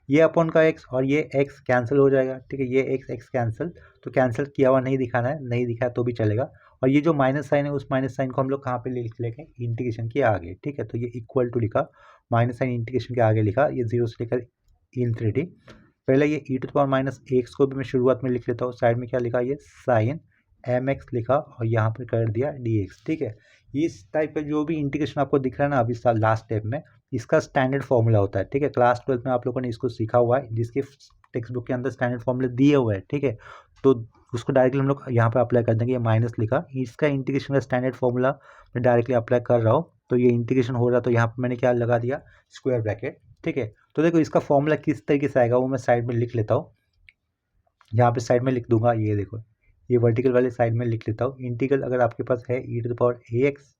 ये अपॉन का एक्स और ये एक्स कैंसिल हो जाएगा। ठीक है, ये एक्स एक्स कैंसिल, तो कैंसिल किया हुआ नहीं दिखाना है, नहीं दिखाया तो भी चलेगा। और ये जो माइनस साइन है उस माइनस साइन को हम लोग कहाँ पे लिख लेंगे, इंटीग्रेशन के आगे। ठीक है, तो ये इक्वल टू लिखा, माइनस साइन इंटीग्रेशन के आगे लिखा, ये जीरो से लेकर इन्फिनिटी। पहले ये e to the power minus x को भी मैं शुरुआत में लिख लेता हूँ, साइड में क्या लिखा, ये साइन एम एक्स लिखा और यहाँ पर कर दिया डी एक्स। ठीक है, इस टाइप का जो भी इंटीग्रेशन आपको दिख रहा है ना अभी लास्ट स्टेप में, इसका स्टैंडर्ड फॉर्मूला होता है। ठीक है, क्लास 12 में आप लोगों ने इसको सीखा हुआ है, जिसके टेक्स्ट बुक के अंदर स्टैंडर्ड फॉर्मूले दिए हुए हैं। ठीक है, तो उसको डायरेक्टली हम लोग यहाँ पे अप्लाई कर देंगे। ये माइनस लिखा, इसका इंटीग्रेशन का स्टैंडर्ड फॉर्मूला मैं डायरेक्टली अप्लाई कर रहा हूँ, तो ये इंटीग्रेशन हो रहा है, तो यहाँ पे मैंने क्या लगा दिया, स्क्वायर ब्रैकेट। ठीक है, तो देखो इसका फॉर्मूला किस तरीके से आएगा वो मैं साइड में लिख लेता हूँ, यहाँ पे साइड में लिख दूंगा। ये देखो, ये वर्टिकल वाले साइड में लिख लेता हूँ। इंटीग्रल अगर आपके पास है e to the power a x,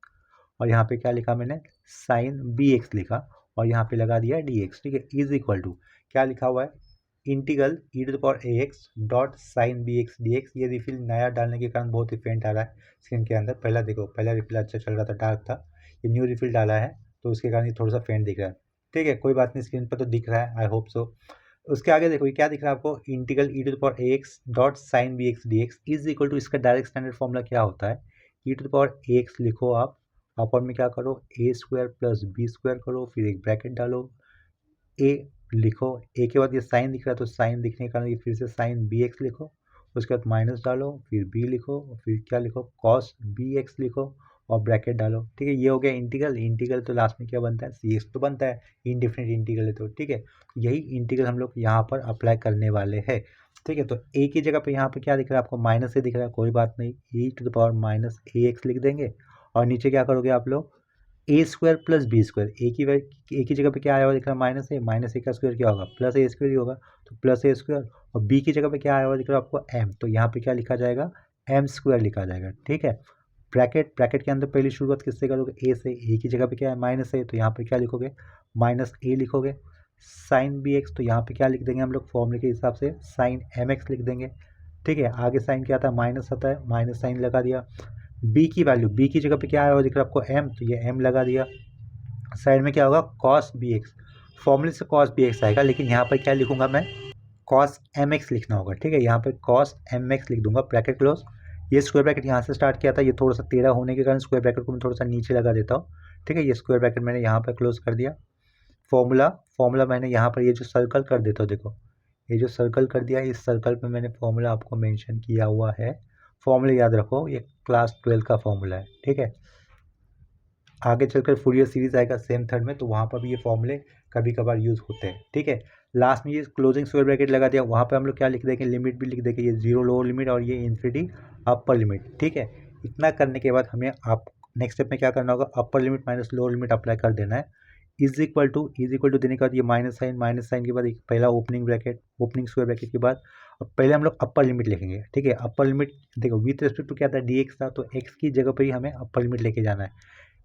और यहाँ पे क्या लिखा मैंने, साइन बी एक्स लिखा, और यहाँ पे लगा दिया डी एक्स। ठीक है, इज इक्वल टू क्या लिखा हुआ है, integral e to the power a x dot sine b x d x. ये रिफिल नया डालने के कारण बहुत ही फेंट आ रहा है स्क्रीन के अंदर। पहला देखो, पहला रिफिल अच्छा चल रहा था, डार्क था, ये न्यू रिफिल डाला है तो उसके कारण ये थोड़ा सा फेंट दिख रहा है। ठीक है, कोई बात नहीं, स्क्रीन पर तो दिख रहा है, आई होप सो। उसके आगे देखो ये क्या दिख रहा है आपको, integral e to the power a x dot sine b x d x is equal to, इसका डायरेक्ट स्टैंडर्ड फॉर्मूला क्या होता है, e to the power a x लिखो आप, अपॉन में क्या करो, a square plus b square करो, फिर एक ब्रैकेट डालो, ए लिखो, ए के बाद ये साइन दिख रहा है तो साइन दिखने के कारण ये फिर से साइन बी एक्स लिखो, उसके बाद माइनस डालो, फिर बी लिखो, फिर क्या लिखो, कॉस बी एक्स लिखो और ब्रैकेट डालो। ठीक है, ये हो गया इंटीग्रल। इंटीग्रल तो लास्ट में क्या बनता है, सी एक्स तो बनता है, इनडिफिनिट इंटीग्रल है तो। ठीक है, यही इंटीग्रल हम लोग यहाँ पर अप्लाई करने वाले हैं। ठीक है, तो ए की जगह पे यहाँ पे क्या दिख रहा है आपको, माइनस ए दिख रहा है, कोई बात नहीं, e to the power minus a x लिख देंगे। और नीचे क्या करोगे आप लोग, a square plus b square, a की जगह पे क्या आया हुआ दिख रहा है, माइनस ए, माइनस ए का स्क्वायर क्या होगा, प्लस ए स्क्वायर ही होगा, तो प्लस ए स्क्वायर। और बी की जगह पे क्या आया हुआ दिख रहा है आपको, एम, तो यहाँ पे क्या लिखा जाएगा, एम स्क्वायर लिखा जाएगा। ठीक है, ब्रैकेट, ब्रैकेट के अंदर पहली शुरुआत किससे करोगे, ए से, ए की जगह पे क्या है माइनस ए, तो यहाँ पे क्या लिखोगे, माइनस ए लिखोगे। साइन बी एक्स, तो यहाँ पे क्या लिख देंगे हम लोग, फॉर्मूले के हिसाब से साइन एम एक्स लिख देंगे। ठीक है, आगे साइन क्या आता है, माइनस आता है, माइनस साइन लगा दिया। बी की वैल्यू, बी की जगह पे क्या आया हुआ दिख रहा है आपको, एम, तो ये एम लगा दिया। साइड में क्या होगा, कॉस बी एक्स, फॉर्मूले से कॉस बी एक्स आएगा, लेकिन यहाँ पर क्या लिखूंगा मैं, कॉस एम एक्स लिखना होगा। ठीक है, यहाँ पे कॉस एम एक्स लिख दूंगा, ब्रैकेट क्लोज। ये स्क्वायर ब्रैकेट यहाँ से स्टार्ट किया था, ये थोड़ा सा टेढ़ा होने के कारण स्क्वायर ब्रैकेट को मैं थोड़ा सा नीचे लगा देता हूँ। ठीक है, ये स्क्वायर ब्रैकेट मैंने यहाँ पर क्लोज कर दिया। फॉर्मूला, फॉर्मूला मैंने यहाँ पर ये जो सर्कल कर देता हूँ, देखो ये जो सर्कल कर दिया, इस सर्कल पे मैंने फॉर्मूला आपको मेंशन किया हुआ है। फॉर्मूला याद रखो, ये क्लास 12 का फॉर्मूला है। ठीक है, आगे चलकर फूरियर सीरीज आएगा सेम थर्ड में, तो वहाँ पर भी ये फॉर्मूले कभी कभार यूज़ होते हैं। ठीक है, लास्ट में ये क्लोजिंग स्क्वायर ब्रैकेट लगा दिया, वहाँ पे हम लोग क्या लिख देंगे, लिमिट भी लिख देंगे, ये जीरो लोअर लिमिट और ये इन्फिनिटी अपर लिमिट। ठीक है, इतना करने के बाद हमें आप नेक्स्ट स्टेप में क्या करना होगा, upper limit minus lower limit apply कर देना है। इज इक्वल टू देने के बाद ये माइनस साइन के बाद एक पहला opening bracket, opening square bracket के बाद अब पहले हम लोग अपर लिमिट लिखेंगे। ठीक है, अपर लिमिट देखो विथ रिस्पेक्ट टू क्या था, डी एक्स था, तो एक्स की जगह पर ही हमें अपर लिमिट लेके जाना है।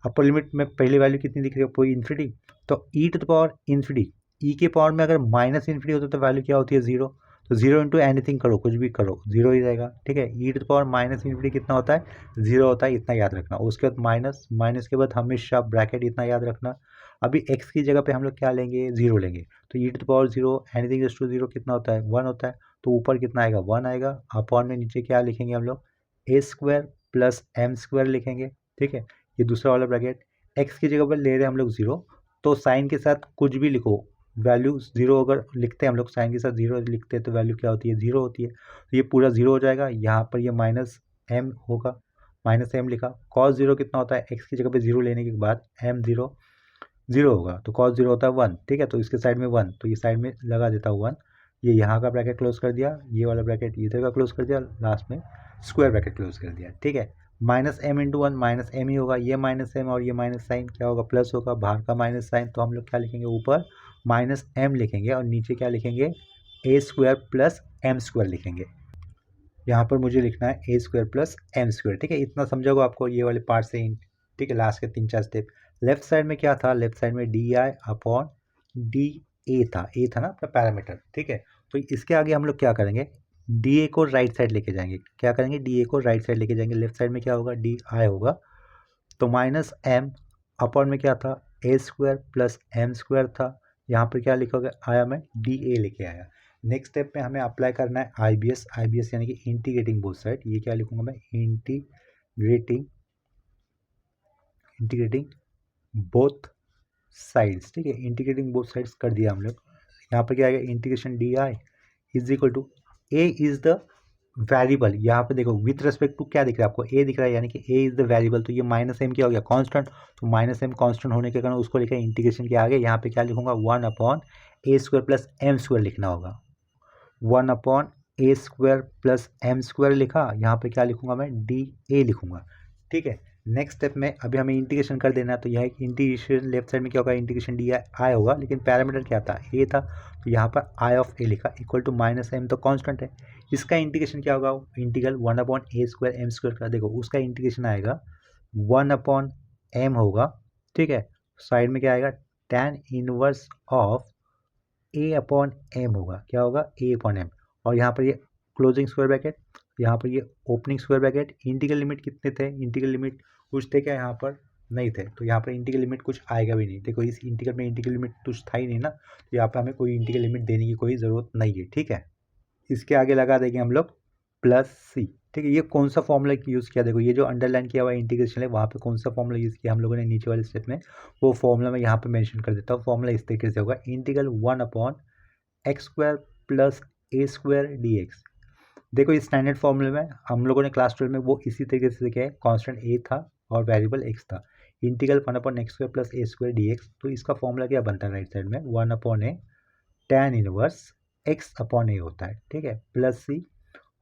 अपर लिमिट में पहली वैल्यू कितनी दिख रही है आपको, इन्फिनिटी, तो e to the power infinity, ई के पावर में अगर माइनस इन्फिनिटी होता है तो वैल्यू क्या होती है, जीरो, तो जीरो इंटू एनीथिंग करो, कुछ भी करो, जीरो ही रहेगा। ठीक है, e to the power minus infinity कितना होता है, जीरो होता है, इतना याद रखना। उसके बाद माइनस, माइनस के बाद हमेशा ब्रैकेट, इतना याद रखना। अभी एक्स की जगह पे हम लोग क्या लेंगे, जीरो लेंगे, तो e to the power zero anything to zero कितना होता है, वन होता है, तो ऊपर कितना आएगा, वन आएगा। अपॉन में नीचे क्या लिखेंगे हम लोग, a square plus M square लिखेंगे। ठीक है, ये दूसरा वाला ब्रैकेट, एक्स की जगह पर ले रहे हैं हम लोग जीरो, तो साइन के साथ कुछ भी लिखो, वैल्यू जीरो अगर लिखते हैं हम लोग, साइन के साथ जीरो लिखते हैं तो वैल्यू क्या होती है, जीरो होती है, तो ये पूरा जीरो हो जाएगा। यहाँ पर ये माइनस एम होगा, माइनस एम लिखा। कॉस जीरो कितना होता है, एक्स की जगह पे जीरो लेने के बाद एम जीरो जीरो होगा, तो कॉस जीरो होता है वन। ठीक है, तो इसके साइड में वन, तो ये साइड में लगा देता हूँ वन। ये यहाँ का ब्रैकेट क्लोज कर दिया, ये वाला ब्रैकेट इधर का क्लोज कर दिया, लास्ट में स्क्वायर ब्रैकेट क्लोज कर दिया, ठीक है। Minus m into one minus m ही होगा, ये माइनस एम और ये माइनस साइन क्या होगा, प्लस होगा, बाहर का माइनस साइन, तो हम लोग क्या लिखेंगे, ऊपर माइनस एम लिखेंगे और नीचे क्या लिखेंगे, ए स्क्वायर प्लस एम स्क्वायर लिखेंगे। यहाँ पर मुझे लिखना है ए स्क्वायर प्लस एम स्क्वायर, ठीक है। इतना समझा होगा आपको ये वाले पार्ट से, ठीक है। लास्ट के 3-4 स्टेप। लेफ्ट साइड में क्या था, लेफ्ट साइड में डी आई अपॉन डी ए था, ए था ना अपना पैरामीटर, ठीक है। तो इसके आगे हम लोग क्या करेंगे, डी ए को राइट साइड लेके जाएंगे, क्या करेंगे, डी ए को राइट साइड लेके जाएंगे। लेफ्ट साइड में क्या होगा, डी आई होगा, तो माइनस एम अपॉन में क्या था, ए स्क्वायर प्लस एम स्क्वायर था। यहाँ पर क्या लिखोगे, आया मैं डी ए लेके आया। नेक्स्ट स्टेप में हमें अप्लाई करना है आई बी एस यानी कि इंटीग्रेटिंग बोथ साइड। ये क्या लिखूंगा मैं, इंटीग्रेटिंग बोथ साइड्स, ठीक है। इंटीग्रेटिंग बोथ साइड्स कर दिया हम लोग। यहाँ पर क्या आएगा, integration d I is equal to a is the variable. यहाँ पे देखो विथ रेस्पेक्ट टू क्या दिख रहा है आपको, ए दिख रहा है, यानी कि ए इज द वेरिएबल। तो ये माइनस एम क्या हो गया, कांस्टेंट। तो माइनस एम कांस्टेंट होने के कारण उसको लिखा इंटीग्रेशन के आगे, यहाँ पे क्या लिखूंगा, 1 अपॉन ए स्क्वायर प्लस एम स्क्वायर लिखना होगा। 1 अपॉन ए स्क्वायर प्लस एम स्क्वायर लिखा, यहाँ पे क्या लिखूंगा मैं, डी ए लिखूंगा, ठीक है। नेक्स्ट स्टेप में अभी हमें इंटीग्रेशन कर देना है, तो यह इंटीग्रेशन लेफ्ट साइड में क्या होगा, इंटीग्रेशन डी आई होगा, लेकिन पैरामीटर क्या था, ए था, तो यहाँ पर आई ऑफ ए लिखा इक्वल टू माइनस एम, तो कांस्टेंट है। इसका इंटीग्रेशन क्या होगा, इंटीग्रल 1 अपॉन ए स्क्वायर एम स्क्वायर का, देखो उसका इंटीग्रेशन आएगा 1 अपॉन एम होगा, ठीक है। साइड में क्या आएगा, tan inverse of a upon m होगा, क्या होगा, ए अपॉन एम। और यहाँ पर ये क्लोजिंग स्क्वायर ब्रैकेट, यहाँ पर ये opening square bracket. Integral limit कितने थे, इंटीग्रल लिमिट कुछ थे क्या, यहाँ पर नहीं थे, तो यहाँ पर इंटीग्रल लिमिट कुछ आएगा भी नहीं। देखो इस इंटीग्रल में इंटीग्रल लिमिट कुछ था ही नहीं ना, तो यहाँ पर हमें कोई इंटीग्रल लिमिट देने की कोई ज़रूरत नहीं है, ठीक है। इसके आगे लगा देंगे हम लोग प्लस सी, ठीक है। ये कौन सा फॉर्मूला यूज़ किया, देखो ये जो अंडरलाइन किया हुआ इंटीग्रेशन है, वहाँ पे कौन सा फॉर्मूला यूज़ किया हम लोगों ने नीचे वाले स्टेप में, वो फॉर्मूला मैं यहाँ पे मेंशन कर देता हूँ। फॉर्मूला इस तरीके से होगा, इंटीग्रल 1 अपॉन x square plus a square d x. देखो इस स्टैंडर्ड फॉर्मूले में हम लोगों ने क्लास 12 में वो इसी तरीके से किया है, कॉन्स्टेंट ए था और वेरिएबल एक्स था। इंटीग्रल 1 अपॉन x square plus a square d x, तो इसका फॉर्मूला क्या बनता है, राइट साइड में 1 अपॉन ए tan इनवर्स एक्स अपॉन ए होता है, ठीक है, प्लस सी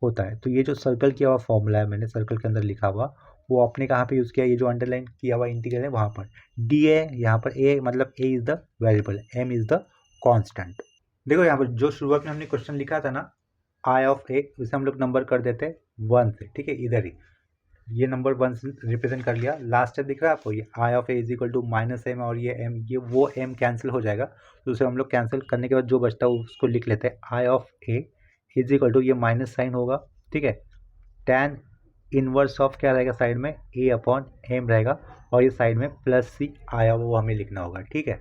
होता है। तो ये जो सर्कल किया हुआ फॉर्मूला है, मैंने सर्कल के अंदर लिखा हुआ, वो आपने कहाँ पे यूज़ किया, ये जो अंडरलाइन किया हुआ इंटीग्रल है वहाँ पर। डी ए, यहाँ पर ए मतलब a is the variable, m is the constant. देखो यहाँ पर जो शुरुआत में हमने क्वेश्चन लिखा था ना, आई ऑफ ए, उसे हम लोग नंबर कर देते 1 से, ठीक है। इधर ही ये नंबर 1 से रिप्रेजेंट कर लिया। लास्ट स्टेप दिख रहा है आपको, ये I of A is equal to minus m, और ये एम, ये वो एम कैंसिल हो जाएगा, तो उसे हम लोग कैंसिल करने के बाद जो बचता है उसको लिख लेते हैं, I of A is equal to, ये माइनस साइन होगा, ठीक है, tan इनवर्स ऑफ क्या रहेगा साइड में, ए अपॉन एम रहेगा, और ये साइड में प्लस सी आया वो हमें लिखना होगा, ठीक है।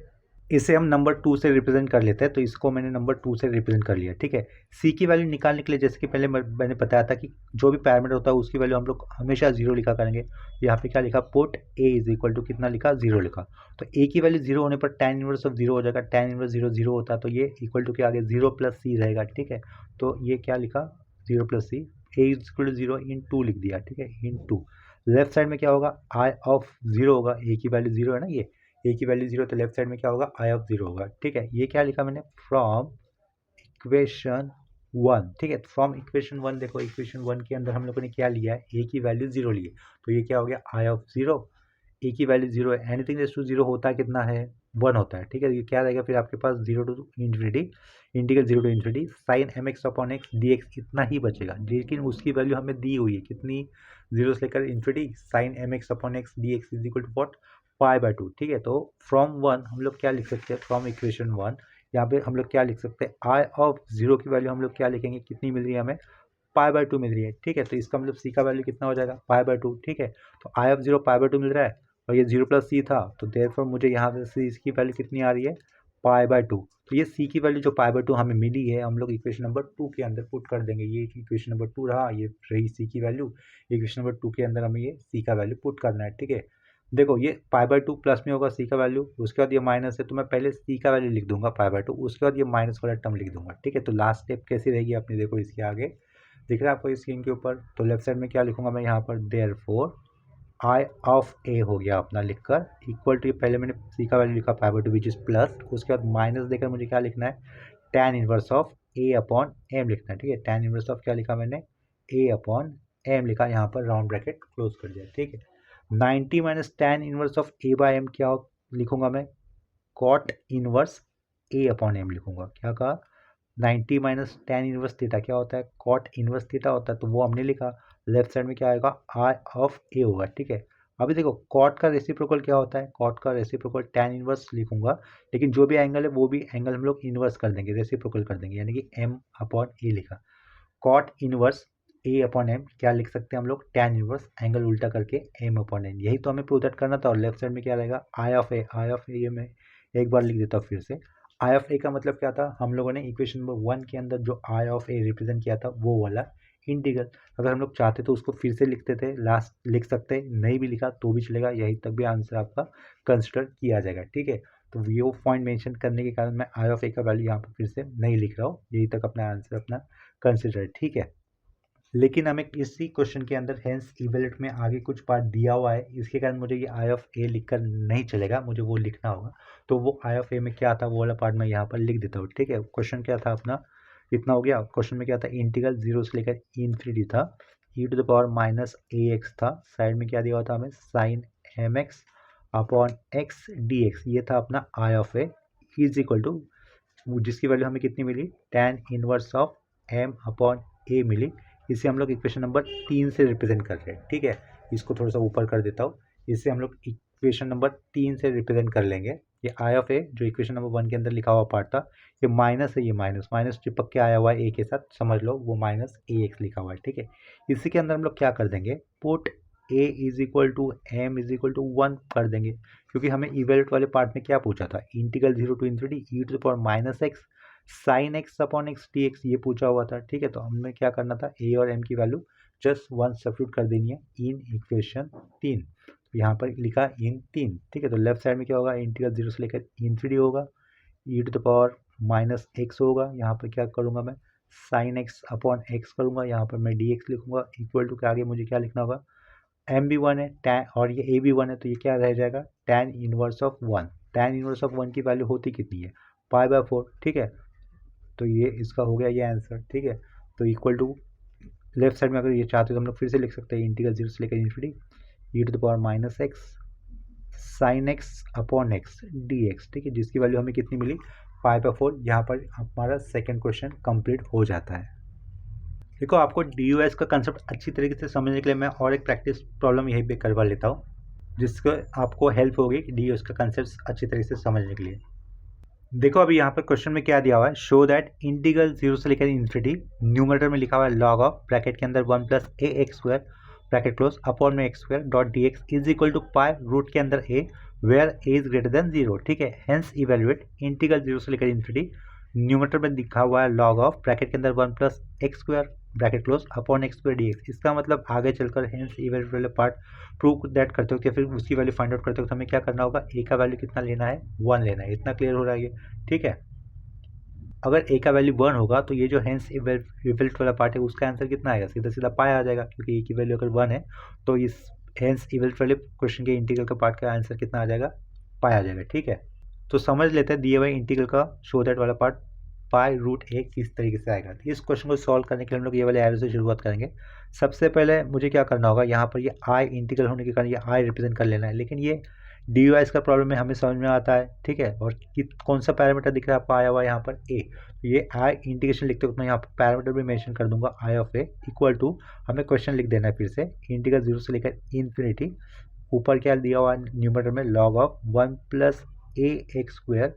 इसे हम नंबर 2 से रिप्रेजेंट कर लेते हैं, तो इसको मैंने नंबर 2 से रिप्रेजेंट कर लिया, ठीक है। सी की वैल्यू निकालने के लिए, जैसे कि पहले मैंने बताया था कि जो भी पैरामीटर होता है उसकी वैल्यू हम लोग हमेशा 0 लिखा करेंगे। यहाँ पे क्या लिखा, put a is equal to कितना लिखा, 0 लिखा। तो ए की वैल्यू 0 होने पर tan इनवर्स ऑफ 0 हो जाएगा, tan इनवर्स 0 0 होता है, तो ये इक्वल टू के आगे 0 प्लस सी रहेगा, ठीक है। तो ये क्या लिखा, 0 plus c, a is equal to 0 in 2 लिख दिया, ठीक है, इन 2। लेफ्ट साइड में क्या होगा, आई ऑफ 0 होगा, ए की वैल्यू 0 है ना, ये ए की वैल्यू 0, तो लेफ्ट साइड में क्या होगा, आई ऑफ 0 होगा, ठीक है। ये क्या लिखा मैंने, फ्रॉम इक्वेशन 1, ठीक है। फ्रॉम इक्वेशन 1, देखो इक्वेशन 1 के अंदर हम लोगों ने क्या लिया है, ए की वैल्यू 0 ली है, तो ये क्या हो गया, आई ऑफ 0, ए की वैल्यू 0 है, एनीथिंग रेज टू 0 होता है कितना है, 1 होता है, ठीक है। ये क्या रहेगा फिर आपके पास, 0 to infinity, integral 0 to infinity sine m x upon x d x, इतना ही बचेगा, लेकिन उसकी वैल्यू हमें दी हुई है कितनी, 0 से लेकर infinity, sine m x upon x d x is equal to what, π/2, ठीक है। तो फ्रॉम 1 हम लोग क्या लिख सकते हैं, फ्रॉम इक्वेशन 1 यहाँ पे हम लोग क्या लिख सकते हैं, आई ऑफ 0 की वैल्यू हम लोग क्या लिखेंगे, कितनी मिल रही है हमें, π/2 मिल रही है, ठीक है। तो इसका मतलब सी का वैल्यू कितना हो जाएगा, π/2, ठीक है। तो आई ऑफ 0 π/2 मिल रहा है, और ये 0 प्लस सी था, तो देयरफॉर मुझे यहाँ से इसकी वैल्यू कितनी आ रही है, π/2। तो ये सी की वैल्यू जो π/2 हमें मिली है, हम लोग इक्वेशन नंबर 2 के अंदर पुट कर देंगे। ये इक्वेशन नंबर 2 रहा, ये रही सी की वैल्यू, इक्वेशन नंबर 2 के अंदर हमें ये सी का वैल्यू पुट करना है, ठीक है। देखो ये π/2 प्लस में होगा सी का वैल्यू, उसके बाद ये माइनस है, तो मैं पहले सी का वैल्यू लिख दूंगा π/2, उसके बाद ये माइनस वाला टर्म लिख दूंगा, ठीक है। तो लास्ट स्टेप कैसी रहेगी अपनी, देखो इसके आगे दिख रहा है आपको स्क्रीन के ऊपर, तो लेफ्ट साइड में क्या लिखूंगा मैं यहाँ पर, देयरफॉर आई ऑफ ए हो गया अपना लिखकर, इक्वल टू, पहले मैंने सी का वैल्यू लिखा π/2 विच इज प्लस, उसके बाद माइनस देकर मुझे क्या लिखना है, tan inverse of a upon m लिखना है, ठीक है। tan इनवर्स ऑफ क्या लिखा मैंने, ए अपॉन एम लिखा, यहाँ पर राउंड ब्रैकेट क्लोज कर दिया, ठीक है। 90 minus tan inverse of a by m क्या लिखूंगा मैं, cot inverse a upon m लिखूंगा। क्या कहा, 90 माइनस tan इनवर्स थीटा क्या होता है, कॉट इनवर्स थीटा होता है, तो वो हमने लिखा। लेफ्ट साइड में क्या आएगा, आई ऑफ ए होगा, ठीक है। अभी देखो कॉट का रेसिप्रोकल क्या होता है, कॉट का रेसिप्रोकल tan इनवर्स लिखूंगा, लेकिन जो भी एंगल है वो भी एंगल हम लोग इनवर्स कर देंगे, रेसिप्रोकल कर देंगे, यानी कि m अपॉन ए लिखा। Cot inverse a upon M क्या लिख सकते हैं हम लोग, tan इनवर्स एंगल उल्टा करके m अपॉन एन, यही तो हमें प्रूव दैट करना था। और लेफ्ट साइड में क्या रहेगा, आई ऑफ ए, आई ऑफ ए ये मैं एक बार लिख देता हूँ फिर से। आई ऑफ ए का मतलब क्या था, हम लोगों ने इक्वेशन नंबर 1 के अंदर जो आई ऑफ ए रिप्रेजेंट किया था वो वाला इंटीग्रल। अगर हम लोग चाहते तो उसको फिर से लिखते थे, लास्ट लिख सकते, नहीं भी लिखा तो भी चलेगा, यही तक भी आंसर आपका कंसिडर किया जाएगा, ठीक है। तो वो पॉइंट मेंशन करने के कारण मैं आई ऑफ ए का वैल्यू यहाँ पर फिर से नहीं लिख रहा हूँ, यही तक अपना आंसर अपना कंसिडर, ठीक है। लेकिन हमें इसी क्वेश्चन के अंदर हेंस इवेल्यूएट में आगे कुछ पार्ट दिया हुआ है, इसके कारण मुझे ये आई ऑफ ए लिखकर नहीं चलेगा, मुझे वो लिखना होगा। तो वो आई ऑफ ए में क्या था वो वाला पार्ट मैं यहाँ पर लिख देता हूँ, ठीक है। क्वेश्चन क्या था अपना, इतना हो गया। क्वेश्चन में क्या था, इंटीग्रल 0 से लेकर इन्फिनिटी था, e to the power minus a x था, साइड में क्या दिया हुआ था हमें, sine m x upon x d x, ये था अपना I of A is equal to, जिसकी वैल्यू हमें कितनी मिली, tan inverse of m upon a मिली। इसे हम लोग इक्वेशन नंबर 3 से रिप्रेजेंट कर रहे हैं, ठीक है। इसको थोड़ा सा ऊपर कर देता हूँ, इससे हम लोग इक्वेशन नंबर 3 से रिप्रेजेंट कर लेंगे। ये आई ऑफ ए जो इक्वेशन नंबर 1 के अंदर लिखा हुआ पार्ट था, ये माइनस है, ये माइनस माइनस चिपक के आया हुआ है ए के साथ, समझ लो वो माइनस ए एक्स लिखा हुआ है, ठीक है। इसी के अंदर हम लोग क्या कर देंगे, put a is equal to m is equal to 1 कर देंगे, क्योंकि हमें इवेल्यूएट वाले पार्ट में क्या पूछा था, integral 0 to infinity e to the power minus x sine x upon x d x, ये पूछा हुआ था, ठीक है। तो हमें क्या करना था, ए और एम की वैल्यू जस्ट 1 सब्स्टिट्यूट कर देनी है इन इक्वेशन 3, तो यहाँ पर लिखा इन 3, ठीक है। तो लेफ्ट साइड में क्या होगा, इंटीग्रल 0 से लेकर इन्फिनिटी होगा, e to the power minus x होगा, यहाँ पर क्या करूँगा मैं, साइन एक्स अपॉन एक्स करूँगा, यहाँ पर मैं डी एक्स लिखूँगा, इक्वल टू के आगे मुझे क्या लिखना होगा, एम भी 1 है टैन और ये ए भी 1 है, तो ये क्या रह जाएगा, tan inverse of 1। Tan inverse of 1 की वैल्यू होती कितनी है, π/4, ठीक है। तो ये इसका हो गया ये आंसर, ठीक है। तो इक्वल टू लेफ्ट साइड में अगर ये चाहते हो तो हम लोग फिर से लिख सकते हैं, इंटीग्रल 0 से लेकर infinity e to the power minus x sine x upon x d x, ठीक है, जिसकी वैल्यू हमें कितनी मिली, π/4। यहाँ पर हमारा सेकेंड क्वेश्चन कंप्लीट हो जाता है। देखो आपको डी यू एस का कंसेप्ट अच्छी तरीके से समझने के लिए मैं और एक प्रैक्टिस प्रॉब्लम यहीं पे करवा लेता हूँ, जिसको आपको हेल्प होगी डी यू एस का कंसेप्ट अच्छी तरीके से समझने के लिए। देखो अभी यहाँ पर क्वेश्चन में क्या दिया हुआ है, शो दैट इंटीग्रल 0 से लेकर इन्फिनिटी, न्यूमरेटर में लिखा हुआ है लॉग ऑफ ब्रैकेट के अंदर 1 plus a x square bracket close upon में x square dot d x is equal to pi root के अंदर a where a is greater than 0, ठीक है। हेंस इवेल्युएट इंटीग्रल 0 से लेकर इन्फिनिटी, न्यूमरेटर में लिखा हुआ है लॉग ऑफ ब्रैकेट के अंदर 1 plus x square bracket close upon x square d x. इसका मतलब आगे चलकर हेंस इवेल्युएट वाले पार्ट प्रूव दैट करते हो, फिर उसकी वैल्यू फाइंड आउट करते हो, तो हमें क्या करना होगा, ए का वैल्यू कितना लेना है, 1 लेना है। इतना क्लियर हो रहा है ये, ठीक है। अगर ए का वैल्यू 1 होगा तो ये जो हेंस इवेल्युएट वाला पार्ट है उसका आंसर कितना आएगा, सीधा सीधा पाया आ जाएगा, क्योंकि ए की वैल्यू अगर 1 है तो इस हेंस इवेल्युएट वाले क्वेश्चन के इंटीग्रल का पार्ट का आंसर कितना आ जाएगा, पाया आ जाएगा, ठीक है। तो समझ लेते हैं दिए हुए इंटीग्रल का शो दैट वाला पार्ट पाई रूट ए किस तरीके से आएगा। तो इस क्वेश्चन को सॉल्व करने के लिए हम लोग ये वाले एरो से शुरुआत करेंगे। सबसे पहले मुझे क्या करना होगा, यहाँ पर ये आई इंटीग्रल होने के कारण ये आई रिप्रेजेंट कर लेना है, लेकिन ये डी यू एस का प्रॉब्लम में हमें समझ में आता है, ठीक है। और कौन सा पैरामीटर दिख रहा है आपको आया हुआ है यहाँ पर ए, तो ये आई इंटीग्रेशन लिखते वक्त मैं यहाँ पर पैरामीटर भी मेंशन कर दूंगा, आई ऑफ ए इक्वल टू, हमें क्वेश्चन लिख देना है फिर से, इंटीग्रल 0 से लेकर इन्फिनिटी, ऊपर क्या दिया हुआ है न्यूमरेटर में log of 1 plus a x square,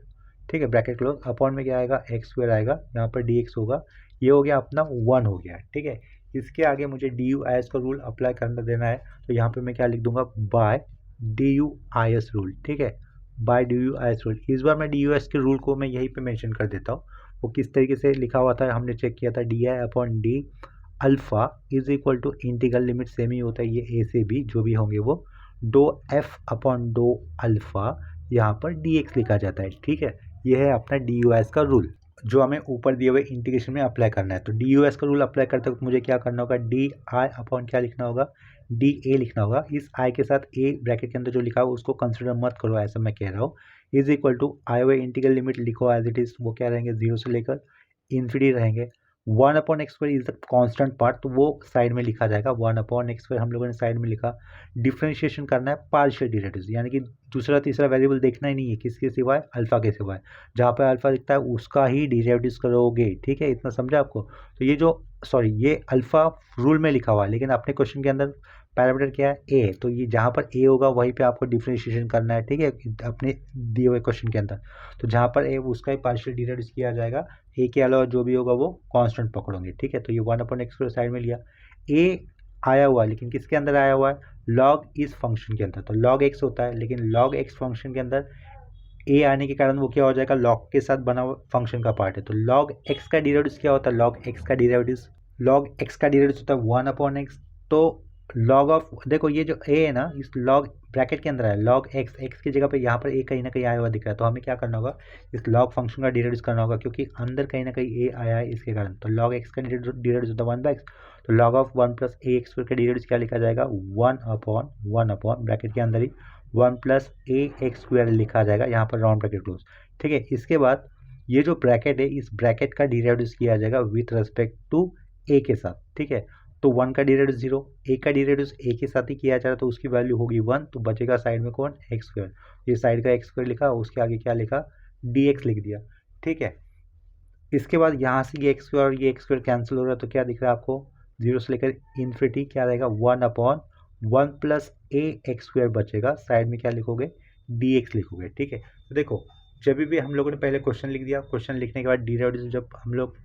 ठीक है, ब्रैकेट क्लोज अपॉन में क्या आएगा, एक्स स्क्वायर आएगा, यहाँ पर डी एक्स होगा, ये हो गया अपना 1 हो गया, ठीक है। इसके आगे मुझे डी यू आई एस का रूल अप्लाई करना देना है, तो यहाँ पे मैं क्या लिख दूंगा, by D U I S rule, ठीक है, by D U I S rule. इस बार मैं डी यू एस के रूल को मैं यहीं पे मेंशन कर देता हूँ, वो किस तरीके से लिखा हुआ था हमने चेक किया था, d I upon d alpha is equal to integral limit same ही होता है, ये ए से बी जो भी होंगे वो डो एफ अपॉन डो अल्फा, यहाँ पर डी एक्स लिखा जाता है, ठीक है। यह है अपना डी यू एस का रूल जो हमें ऊपर दिए हुए इंटीग्रेशन में अप्लाई करना है। तो डी यू एस का रूल अप्लाई करते वक्त मुझे क्या करना होगा, डी आई अपॉन क्या लिखना होगा, डी ए लिखना होगा। इस आई के साथ ए ब्रैकेट के अंदर जो लिखा हो उसको कंसिडर मत करो, ऐसा मैं कह रहा हूँ। इज इक्वल टू आई हुए इंटीग्रल लिमिट लिखो एज इट इज़, वो क्या रहेंगे 0 से लेकर इन्फिनिटी रहेंगे। 1/x² is the constant part, तो वो साइड में लिखा जाएगा। 1/x² हम लोगों ने साइड में लिखा। डिफरेंशिएशन करना है पार्शियल डेरिवेटिव्स, यानी कि दूसरा तीसरा वेरिएबल देखना ही नहीं है किसके सिवाय, अल्फा के सिवाय। जहाँ पे अल्फा दिखता है उसका ही डेरिवेटिव्स करोगे, ठीक है, इतना समझा आपको। तो ये जो सॉरी ये अल्फा रूल में लिखा हुआ है, लेकिन अपने क्वेश्चन के अंदर पैरामीटर क्या है, ए, तो ये जहाँ पर ए होगा वहीं पे आपको डिफरेंशिएशन करना है, ठीक है, अपने दिए हुए क्वेश्चन के अंदर। तो जहाँ पर ए उसका ही पार्शियल डेरिवेटिव्स किया जाएगा, ए के अलावा जो भी होगा वो कांस्टेंट पकड़ोगे, ठीक है। तो ये 1/x साइड में लिया। ए आया हुआ है, लेकिन किसके अंदर आया हुआ है, लॉग इस फंक्शन के अंदर। तो लॉग एक्स होता है, लेकिन लॉग एक्स फंक्शन के अंदर ए आने के कारण वो क्या हो जाएगा, लॉग के साथ बना हुआ फंक्शन का पार्ट है। तो लॉग एक्स का डेरिवेटिव्स क्या होता है, लॉग एक्स का डेरिवेटिव्स होता है 1/x। तो लॉग ऑफ, देखो ये जो ए है ना, इस लॉग ब्रैकेट के अंदर है, लॉग एक्स, एक्स की जगह पे यहाँ पर ए कहीं ना कहीं आया हुआ दिख रहा है। तो हमें क्या करना होगा, इस लॉग फंक्शन का डेरिवेटिव्स करना होगा, क्योंकि अंदर कहीं ना कहीं ए आया है इसके कारण। तो लॉग एक्स का डेरिवेटिव्स होता है 1/x। तो लॉग ऑफ 1 + ax² का डेरिवेटिव्स क्या लिखा जाएगा, 1/1 ब्रैकेट के अंदर ही 1 + ax² लिखा जाएगा, यहाँ पर राउंड ब्रैकेट क्लोज, ठीक है। इसके बाद ये जो ब्रैकेट है, इस ब्रैकेट का डेरिवेटिव्स किया जाएगा विथ रेस्पेक्ट टू ए के साथ, ठीक है। तो 1 का डेरिवेटिव 0, ए का डेरिवेटिव ए के साथ ही किया जा रहा है, तो उसकी वैल्यू होगी 1। तो बचेगा साइड में कौन, x²। ये साइड का x² लिखा, उसके आगे क्या लिखा, dx लिख दिया, ठीक है। इसके बाद यहाँ से ये x² और ये x² कैंसिल हो रहा है, तो क्या दिख रहा है आपको, 0 से लेकर इन्फिनिटी क्या रहेगा, 1/1 + ax² बचेगा। साइड में क्या लिखोगे, dx लिखोगे, ठीक है। तो देखो, जब भी हम लोगों ने पहले क्वेश्चन लिख दिया, क्वेश्चन लिखने के बाद डेरिवेटिव जब हम लोग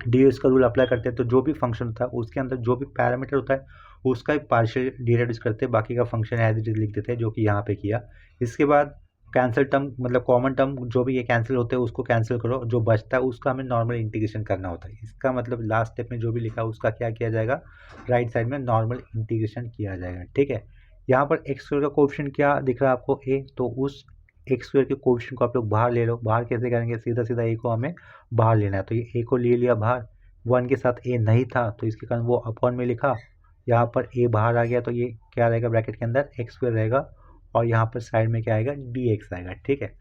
ds का रूल अप्लाई करते हैं, तो जो भी फंक्शन होता है उसके अंदर जो भी पैरामीटर होता है उसका एक पार्शियल डेरिवेटिव करते हैं, बाकी का फंक्शन एज इट इज लिख देते हैं, जो कि यहाँ पे किया। इसके बाद कैंसिल टर्म, मतलब कॉमन टर्म जो भी ये कैंसिल होते हैं उसको कैंसिल करो, जो बचता है उसका हमें नॉर्मल इंटीग्रेशन करना होता है। इसका मतलब लास्ट स्टेप में जो भी लिखा है उसका क्या किया जाएगा, राइट साइड में नॉर्मल इंटीग्रेशन किया जाएगा, ठीक है। यहाँ पर x² का कोएफिशिएंट क्या दिख रहा है आपको, a, तो उस x² के कोएफिशिएंट को आप लोग बाहर ले लो। बाहर कैसे करेंगे, सीधा सीधा a को हमें बाहर लेना है, तो ये a को ले लिया बाहर। 1 के साथ a नहीं था, तो इसके कारण वो अपॉन में लिखा, यहाँ पर a बाहर आ गया, तो ये क्या रहेगा, ब्रैकेट के अंदर x² रहेगा, और यहाँ पर साइड में क्या आएगा, dx आएगा, ठीक है।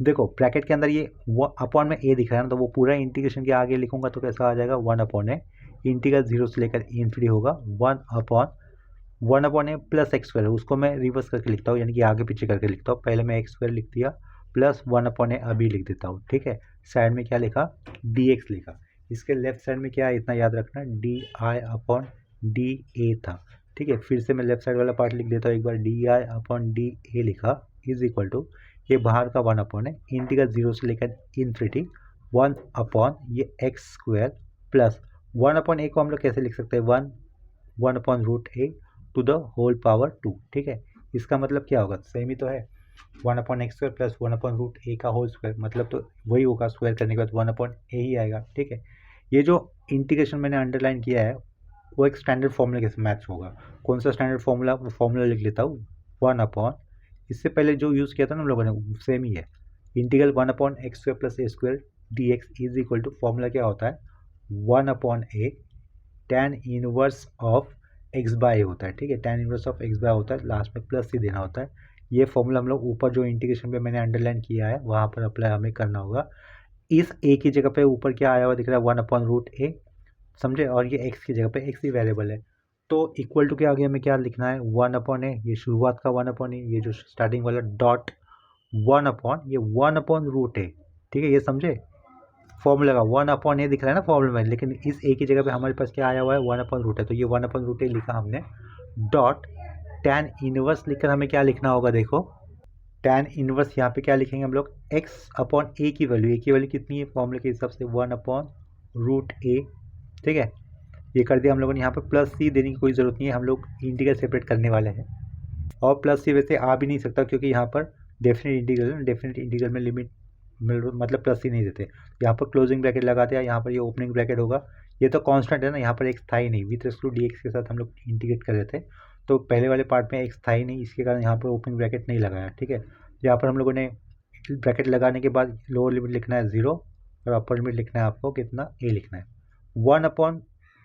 देखो ब्रैकेट के अंदर ये वो अपॉन में a दिख रहा है ना, तो वो पूरा इंटीग्रेशन के आगे लिखूंगा तो कैसा आ जाएगा, 1/a, इंटीग्रल 0 से लेकर इन्फिनिटी होगा, 1/a + x² है, उसको मैं रिवर्स करके लिखता हूँ, यानी कि आगे पीछे करके लिखता हूँ। पहले मैं x² लिख दिया प्लस 1/a अभी लिख देता हूँ, ठीक है। साइड में क्या लिखा, dx लिखा। इसके लेफ्ट साइड में क्या है, इतना याद रखना, di/dA था, ठीक है। फिर से मैं लेफ्ट साइड वाला पार्ट लिख देता हूँ एक बार, di/dA लिखा इज इक्वल टू, ये बाहर का 1/a, इंटीग्रल 0 से लेकर इन्फिनिटी 1/ ये x² प्लस 1/a को हम लोग कैसे लिख सकते हैं, 1/√a to the whole power 2, ठीक है। इसका मतलब क्या होगा, सेम ही तो है, 1/x² प्लस 1/√a का होल स्क्वायर, मतलब तो वही होगा, स्क्वायर करने के बाद 1/a ही आएगा, ठीक है। ये जो इंटीग्रेशन मैंने अंडरलाइन किया है वो एक स्टैंडर्ड फॉर्मूला के साथ मैच होगा। कौन सा स्टैंडर्ड फॉर्मूला, वो फॉर्मूला लिख लेता हूँ, 1/, इससे पहले जो यूज़ किया था ना हम लोगों ने सेम ही है, integral 1/x² plus a² dx is equal to, formula क्या होता है, 1/a tan inverse of x/a होता है, ठीक है। tan इनवर्स ऑफ x/a होता है, लास्ट में प्लस ही देना होता है। ये फॉर्मूला हम लोग ऊपर जो इंटीग्रेशन पे मैंने अंडरलाइन किया है वहाँ पर अप्लाई हमें करना होगा। इस a की जगह पे ऊपर क्या आया हुआ दिख रहा है, 1/√a, समझे, और ये x की जगह पे x ही वेरिएबल है, तो इक्वल टू के आगे हमें क्या लिखना है, 1/a, ये शुरुआत का 1/a, ये जो स्टार्टिंग वाला डॉट 1/, ये 1/√a, ठीक है, ये समझे फॉर्मूला का 1/a दिख रहा है ना फॉर्मूला में, लेकिन इस a की जगह पे हमारे पास क्या आया हुआ है, 1/√a, तो ये 1/√a लिखा हमने, डॉट tan इनवर्स लिखकर हमें क्या लिखना होगा, देखो tan इनवर्स यहाँ पे क्या लिखेंगे हम लोग, x/a की वैल्यू, a की वैल्यू कितनी है फॉर्मूले के हिसाब से, 1/√a, ठीक है। ये कर दिया हम लोगों ने, यहाँ पे प्लस सी देने की कोई ज़रूरत नहीं है, हम लोग इंटीग्रल सेपरेट करने वाले हैं, और प्लस सी वैसे आ भी नहीं सकता क्योंकि यहाँ पर डेफिनेट इंटीग्रल में लिमिट मतलब प्लस ही नहीं देते। यहाँ पर क्लोजिंग ब्रैकेट लगाते हैं, यहाँ पर ये ओपनिंग ब्रैकेट होगा, ये तो कांस्टेंट है ना, यहाँ पर एक्स था ही नहीं, विथ रेस्पेक्ट टू dx के साथ हम लोग इंटीग्रेट कर रहे थे, तो पहले वाले पार्ट में एक्स था ही नहीं, इसके कारण यहाँ पर ओपनिंग ब्रैकेट नहीं लगाया, ठीक है। यहाँ पर हम लोगों ने ब्रैकेट लगाने के बाद लोअर लिमिट लिखना है 0, और अपर लिमिट लिखना है आपको कितना, a लिखना है। 1/,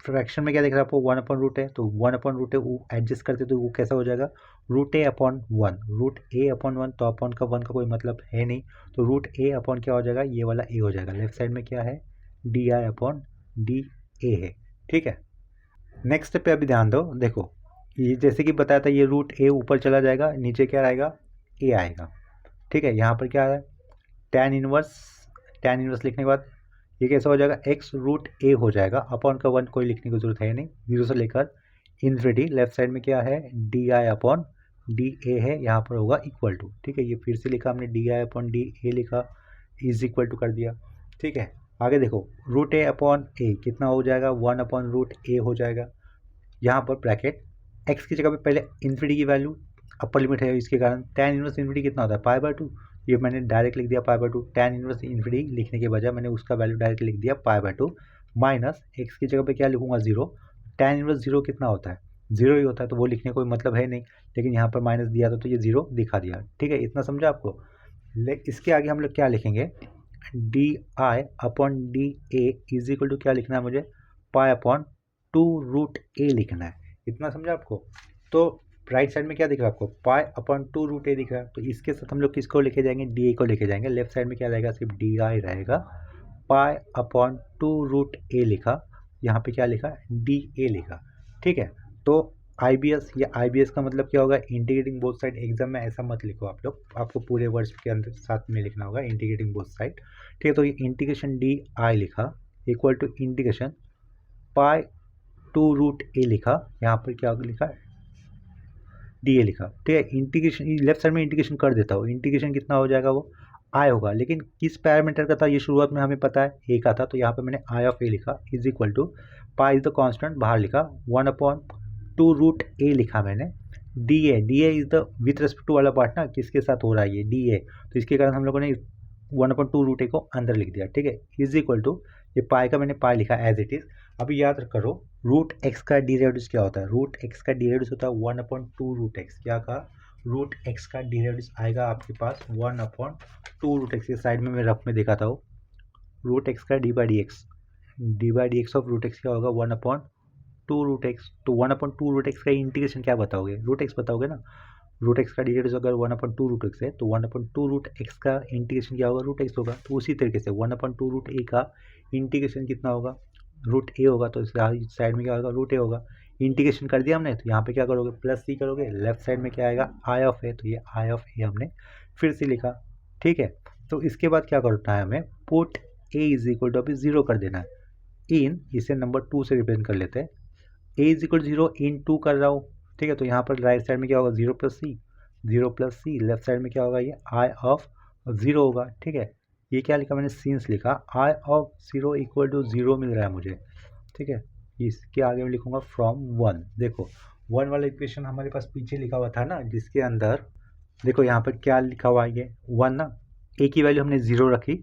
फ्रैक्शन में क्या दिख रहा है आपको, 1/√a, तो 1/√a एडजस्ट करते तो वो कैसा हो जाएगा, √a/1, √a/1, तो अपॉन का 1 का कोई मतलब है नहीं, तो √a/, क्या हो जाएगा, ये वाला a हो जाएगा। लेफ्ट साइड में क्या है, डी आई अपॉन डी ए है, ठीक है। नेक्स्ट पे अभी ध्यान दो, देखो ये जैसे कि बताया था, ये रूट ए ऊपर चला जाएगा, नीचे क्या आएगा, ए आएगा, ठीक है। यहाँ पर क्या है, tan इनवर्स लिखने के बाद ये कैसा हो जाएगा, एक्स रूट ए हो जाएगा, अपॉन का 1 कोई लिखने की जरूरत है नहीं, 0 से लेकर इन्फिनिटी। लेफ्ट साइड में क्या है, डी आई अपॉन डी ए है, यहाँ पर होगा इक्वल टू, ठीक है। ये फिर से लिखा हमने, डी आई अपॉन डी ए लिखा, इज इक्वल टू कर दिया, ठीक है। आगे देखो, रूट ए अपॉन ए कितना हो जाएगा, 1 अपॉन रूट ए हो जाएगा। यहाँ पर ब्रैकेट एक्स की जगह पे पहले इन्फिनिटी की वैल्यू अपर लिमिट है, इसके कारण tan इनवर्स इन्फिनिटी कितना होता है, π/2। ये मैंने डायरेक्ट लिख दिया π/2, tan इनवर्स इन्फिनिटी लिखने के बजाय मैंने उसका वैल्यू डायरेक्ट लिख दिया π/2, माइनस एक्स की जगह पे क्या लिखूंगा, 0। tan इनवर्स 0 कितना होता है, 0 ही होता है, तो वो लिखने का कोई मतलब है नहीं, लेकिन यहाँ पर माइनस दिया था तो ये 0 दिखा दिया, ठीक है। इतना समझा आपको। इसके आगे हम लोग क्या लिखेंगे, d I upon d a is equal to क्या लिखना है मुझे, पाई अपॉन 2 रूट ए लिखना है। इतना समझा आपको। तो राइट साइड में क्या दिख रहा है आपको, पाई अपॉन 2 रूट ए दिख रहा है, तो इसके साथ हम लोग किसको लेके जाएंगे, डी ए को लेके जाएंगे। लेफ्ट साइड में क्या रहेगा, सिर्फ डी आई रहेगा, पाई अपॉन 2 रूट ए लिखा, यहाँ पे क्या लिखा, डी ए लिखा, ठीक है। तो IBS, या IBS का मतलब क्या होगा, इंटीग्रेटिंग बोथ साइड। एग्जाम में ऐसा मत लिखो आप लोग, आपको पूरे वर्ड्स के अंदर साथ में लिखना होगा इंटीग्रेटिंग बोथ साइड, ठीक है। तो ये इंटीग्रेशन डी आई लिखा equal to integration pi 2 root a लिखा, यहाँ पर क्या लिखा, डी ए लिखा, ठीक है। इंटीग्रेशन लेफ्ट साइड में इंटीग्रेशन कर देता हूँ, इंटीग्रेशन कितना हो जाएगा, वो आई होगा, लेकिन किस पैरामीटर का था ये शुरुआत में हमें पता है, ए का था, तो यहाँ पे मैंने आई ऑफ ए लिखा is equal to pi is the constant, बाहर लिखा 1 अपॉन 2 रूट ए लिखा मैंने, d a is the with respect to वाला पार्ट ना, किसके साथ हो रहा है ये डी ए, तो इसके कारण हम लोगों ने 1 अपॉन 2 रूट ए को अंदर लिख दिया, ठीक है। इज इक्वल टू ये पाई का मैंने पाई लिखा एज इट इज। अभी याद करो, रूट एक्स का डेरिवेटिव क्या होता है, रूट एक्स का डेरिवेटिव होता है 1 अपॉन 2 रूट एक्स। क्या कहा, रूट एक्स का डेरिवेटिव आएगा आपके पास 1 अपॉन 2 रूट एक्स के साइड में मैं रफ में देखा था, वो रूट एक्स का d by d x of root x क्या होगा, 1 अपॉन 2 रूट एक्स। तो 1 अपॉन 2 रूट एक्स का इंटीग्रेशन क्या बताओगे, रूट एक्स बताओगे ना। रूट एक्स का डेरिवेटिव अगर 1 अपॉन 2 रूट एक्स है, तो 1 अपॉन 2 रूट एक्स का इंटीग्रेशन क्या होगा, रूट एक्स होगा। तो उसी तरीके से 1 अपॉन 2 रूट ए का इंटीग्रेशन कितना होगा, रूट ए होगा, तो इस साइड में क्या होगा, रूट ए होगा। इंटीग्रेशन कर दिया हमने, तो यहाँ पे क्या करोगे, प्लस सी करोगे, लेफ्ट साइड में क्या आएगा, आई ऑफ ए, तो ये आई ऑफ ए हमने फिर से लिखा, ठीक है। तो इसके बाद क्या करना है हमें, put a is equal to अभी 0 कर देना है, इन इसे नंबर 2 से रिप्रेजेंट कर लेते हैं, ए इज इक्वल 0 इन 2 कर रहा हूँ, ठीक है। तो यहाँ पर राइट साइड में क्या होगा, 0 प्लस सी, लेफ्ट साइड में क्या होगा, ये आई ऑफ 0 होगा, ठीक है। ये क्या लिखा मैंने, सीन्स लिखा, आई ऑफ 0 इक्वल टू 0 मिल रहा है मुझे, ठीक है। इसके आगे मैं लिखूंगा फ्रॉम 1। देखो 1 वाला इक्वेशन हमारे पास पीछे लिखा हुआ था ना, जिसके अंदर देखो यहाँ पर क्या लिखा हुआ है, ये 1 ना, ए की वैल्यू हमने 0 रखी,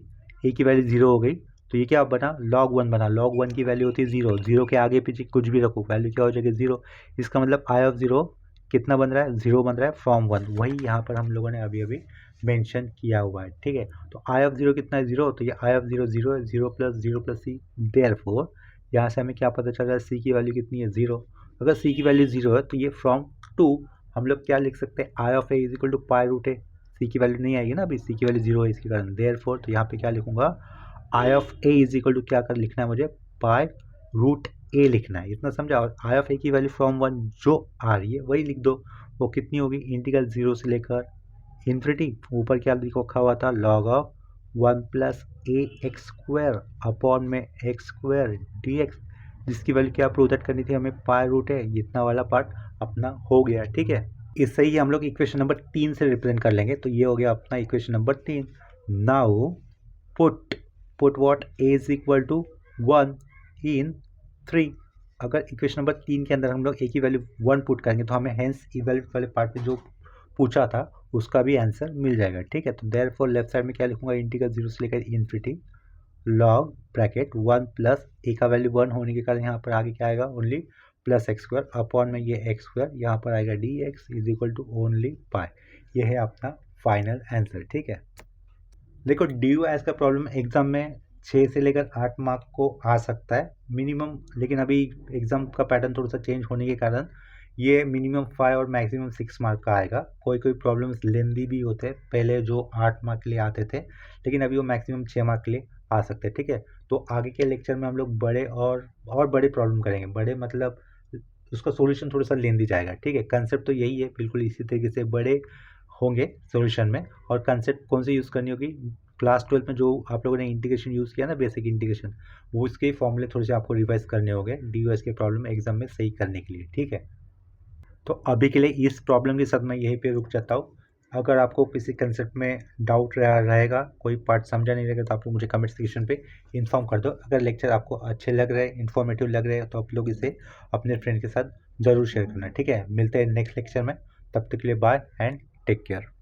ए की वैल्यू 0 हो गई, तो ये क्या बना, log 1 बना। log 1 की वैल्यू होती है 0, 0 के आगे पीछे कुछ भी रखो वैल्यू क्या हो जाएगी, 0। इसका मतलब आई ऑफ 0 कितना बन रहा है, 0 बन रहा है फ्रॉम 1, वही यहाँ पर हम लोगों ने अभी अभी मेंशन किया हुआ है, ठीक है। तो आई ऑफ 0 कितना है, 0, तो ये आई ऑफ 0 0 है, 0 प्लस सी, देयरफॉर यहाँ से हमें क्या पता चल रहा है, सी की वैल्यू कितनी है, 0। अगर सी की वैल्यू 0 है तो ये फ्रॉम 2 हम लोग क्या लिख सकते हैं, I of A is equal to pi root A. C की वैल्यू नहीं आएगी ना अभी, सी की वैल्यू 0 है, इसके कारण देयरफॉर, तो यहाँ पे क्या लिखूंगा, I of A is equal to क्या कर लिखना है मुझे, पाई रूट ए लिखना है। इतना समझा। और आई ऑफ ए की वैल्यू फ्रॉम 1 जो आ रही है वही लिख दो, वो कितनी होगी, इंटीग्रल 0 से लेकर इन्फिनिटी, ऊपर क्या लिखा हुआ था, log of 1 plus a x square upon में एक्स स्क्वायर डी एक्स, जिसकी वैल्यू क्या प्रोजेक्ट करनी थी हमें, पाई रूट है। इतना वाला पार्ट अपना हो गया, ठीक है। इससे ही हम लोग इक्वेशन नंबर 3 से रिप्रेजेंट कर लेंगे, तो ये हो गया अपना equation number 3। Now put what a is equal to 1 in 3। अगर इक्वेशन नंबर 3 के अंदर हम लोग ए की वैल्यू 1 पुट करेंगे तो हमें हेंस इवैल्यूएट वाले पार्ट में जो पूछा था उसका भी आंसर मिल जाएगा, ठीक है। तो देयरफॉर लेफ्ट साइड में क्या लिखूंगा, इंटीग्रल 0 से लेकर इन्फिनिटी लॉग ब्रैकेट 1 प्लस ए का वैल्यू 1 होने के कारण यहाँ पर आगे क्या आएगा, only plus x square upon में ये एक्स स्क्वायर, यहाँ पर आएगा d x is equal to only pi. ये है अपना फाइनल आंसर, ठीक है। देखो डी यू एस का प्रॉब्लम एग्जाम में 6 से लेकर 8 मार्क को आ सकता है मिनिमम, लेकिन अभी एग्जाम का पैटर्न थोड़ा सा चेंज होने के कारण ये मिनिमम 5 और मैक्सिमम 6 मार्क का आएगा। कोई प्रॉब्लम्स लेंदी भी होते हैं, पहले जो 8 मार्क के लिए आते थे, लेकिन अभी वो मैक्सिमम 6 मार्क के लिए आ सकते हैं, ठीक है। तो आगे के लेक्चर में हम लोग बड़े और बड़े प्रॉब्लम करेंगे, बड़े मतलब उसका सॉल्यूशन थोड़ा सा लेंदी जाएगा, ठीक है। कंसेप्ट तो यही है, बिल्कुल इसी तरीके से बड़े होंगे सॉल्यूशन में। और कंसेप्ट कौन सी यूज़ करनी होगी, क्लास 12 में जो आप लोगों ने इंटीग्रेशन यूज़ किया ना, बेसिक इंटीग्रेशन, वो उसके फॉर्मूले थोड़े से आपको रिवाइज करने होंगे डी के प्रॉब्लम एग्जाम में सही करने के लिए, ठीक है। तो अभी के लिए इस प्रॉब्लम के साथ मैं यहीं पे रुक जाता हूँ। अगर आपको किसी कंसेप्ट में डाउट रहेगा, कोई पार्ट समझा नहीं रहेगा, तो आप लोग मुझे कमेंट सेक्शन पे इन्फॉर्म कर दो। अगर लेक्चर आपको अच्छे लग रहे हैं, इन्फॉर्मेटिव लग रहे हैं, तो आप लोग इसे अपने फ्रेंड के साथ ज़रूर शेयर करना, ठीक है। मिलते हैं नेक्स्ट लेक्चर में, तब तक के लिए बाय एंड टेक केयर।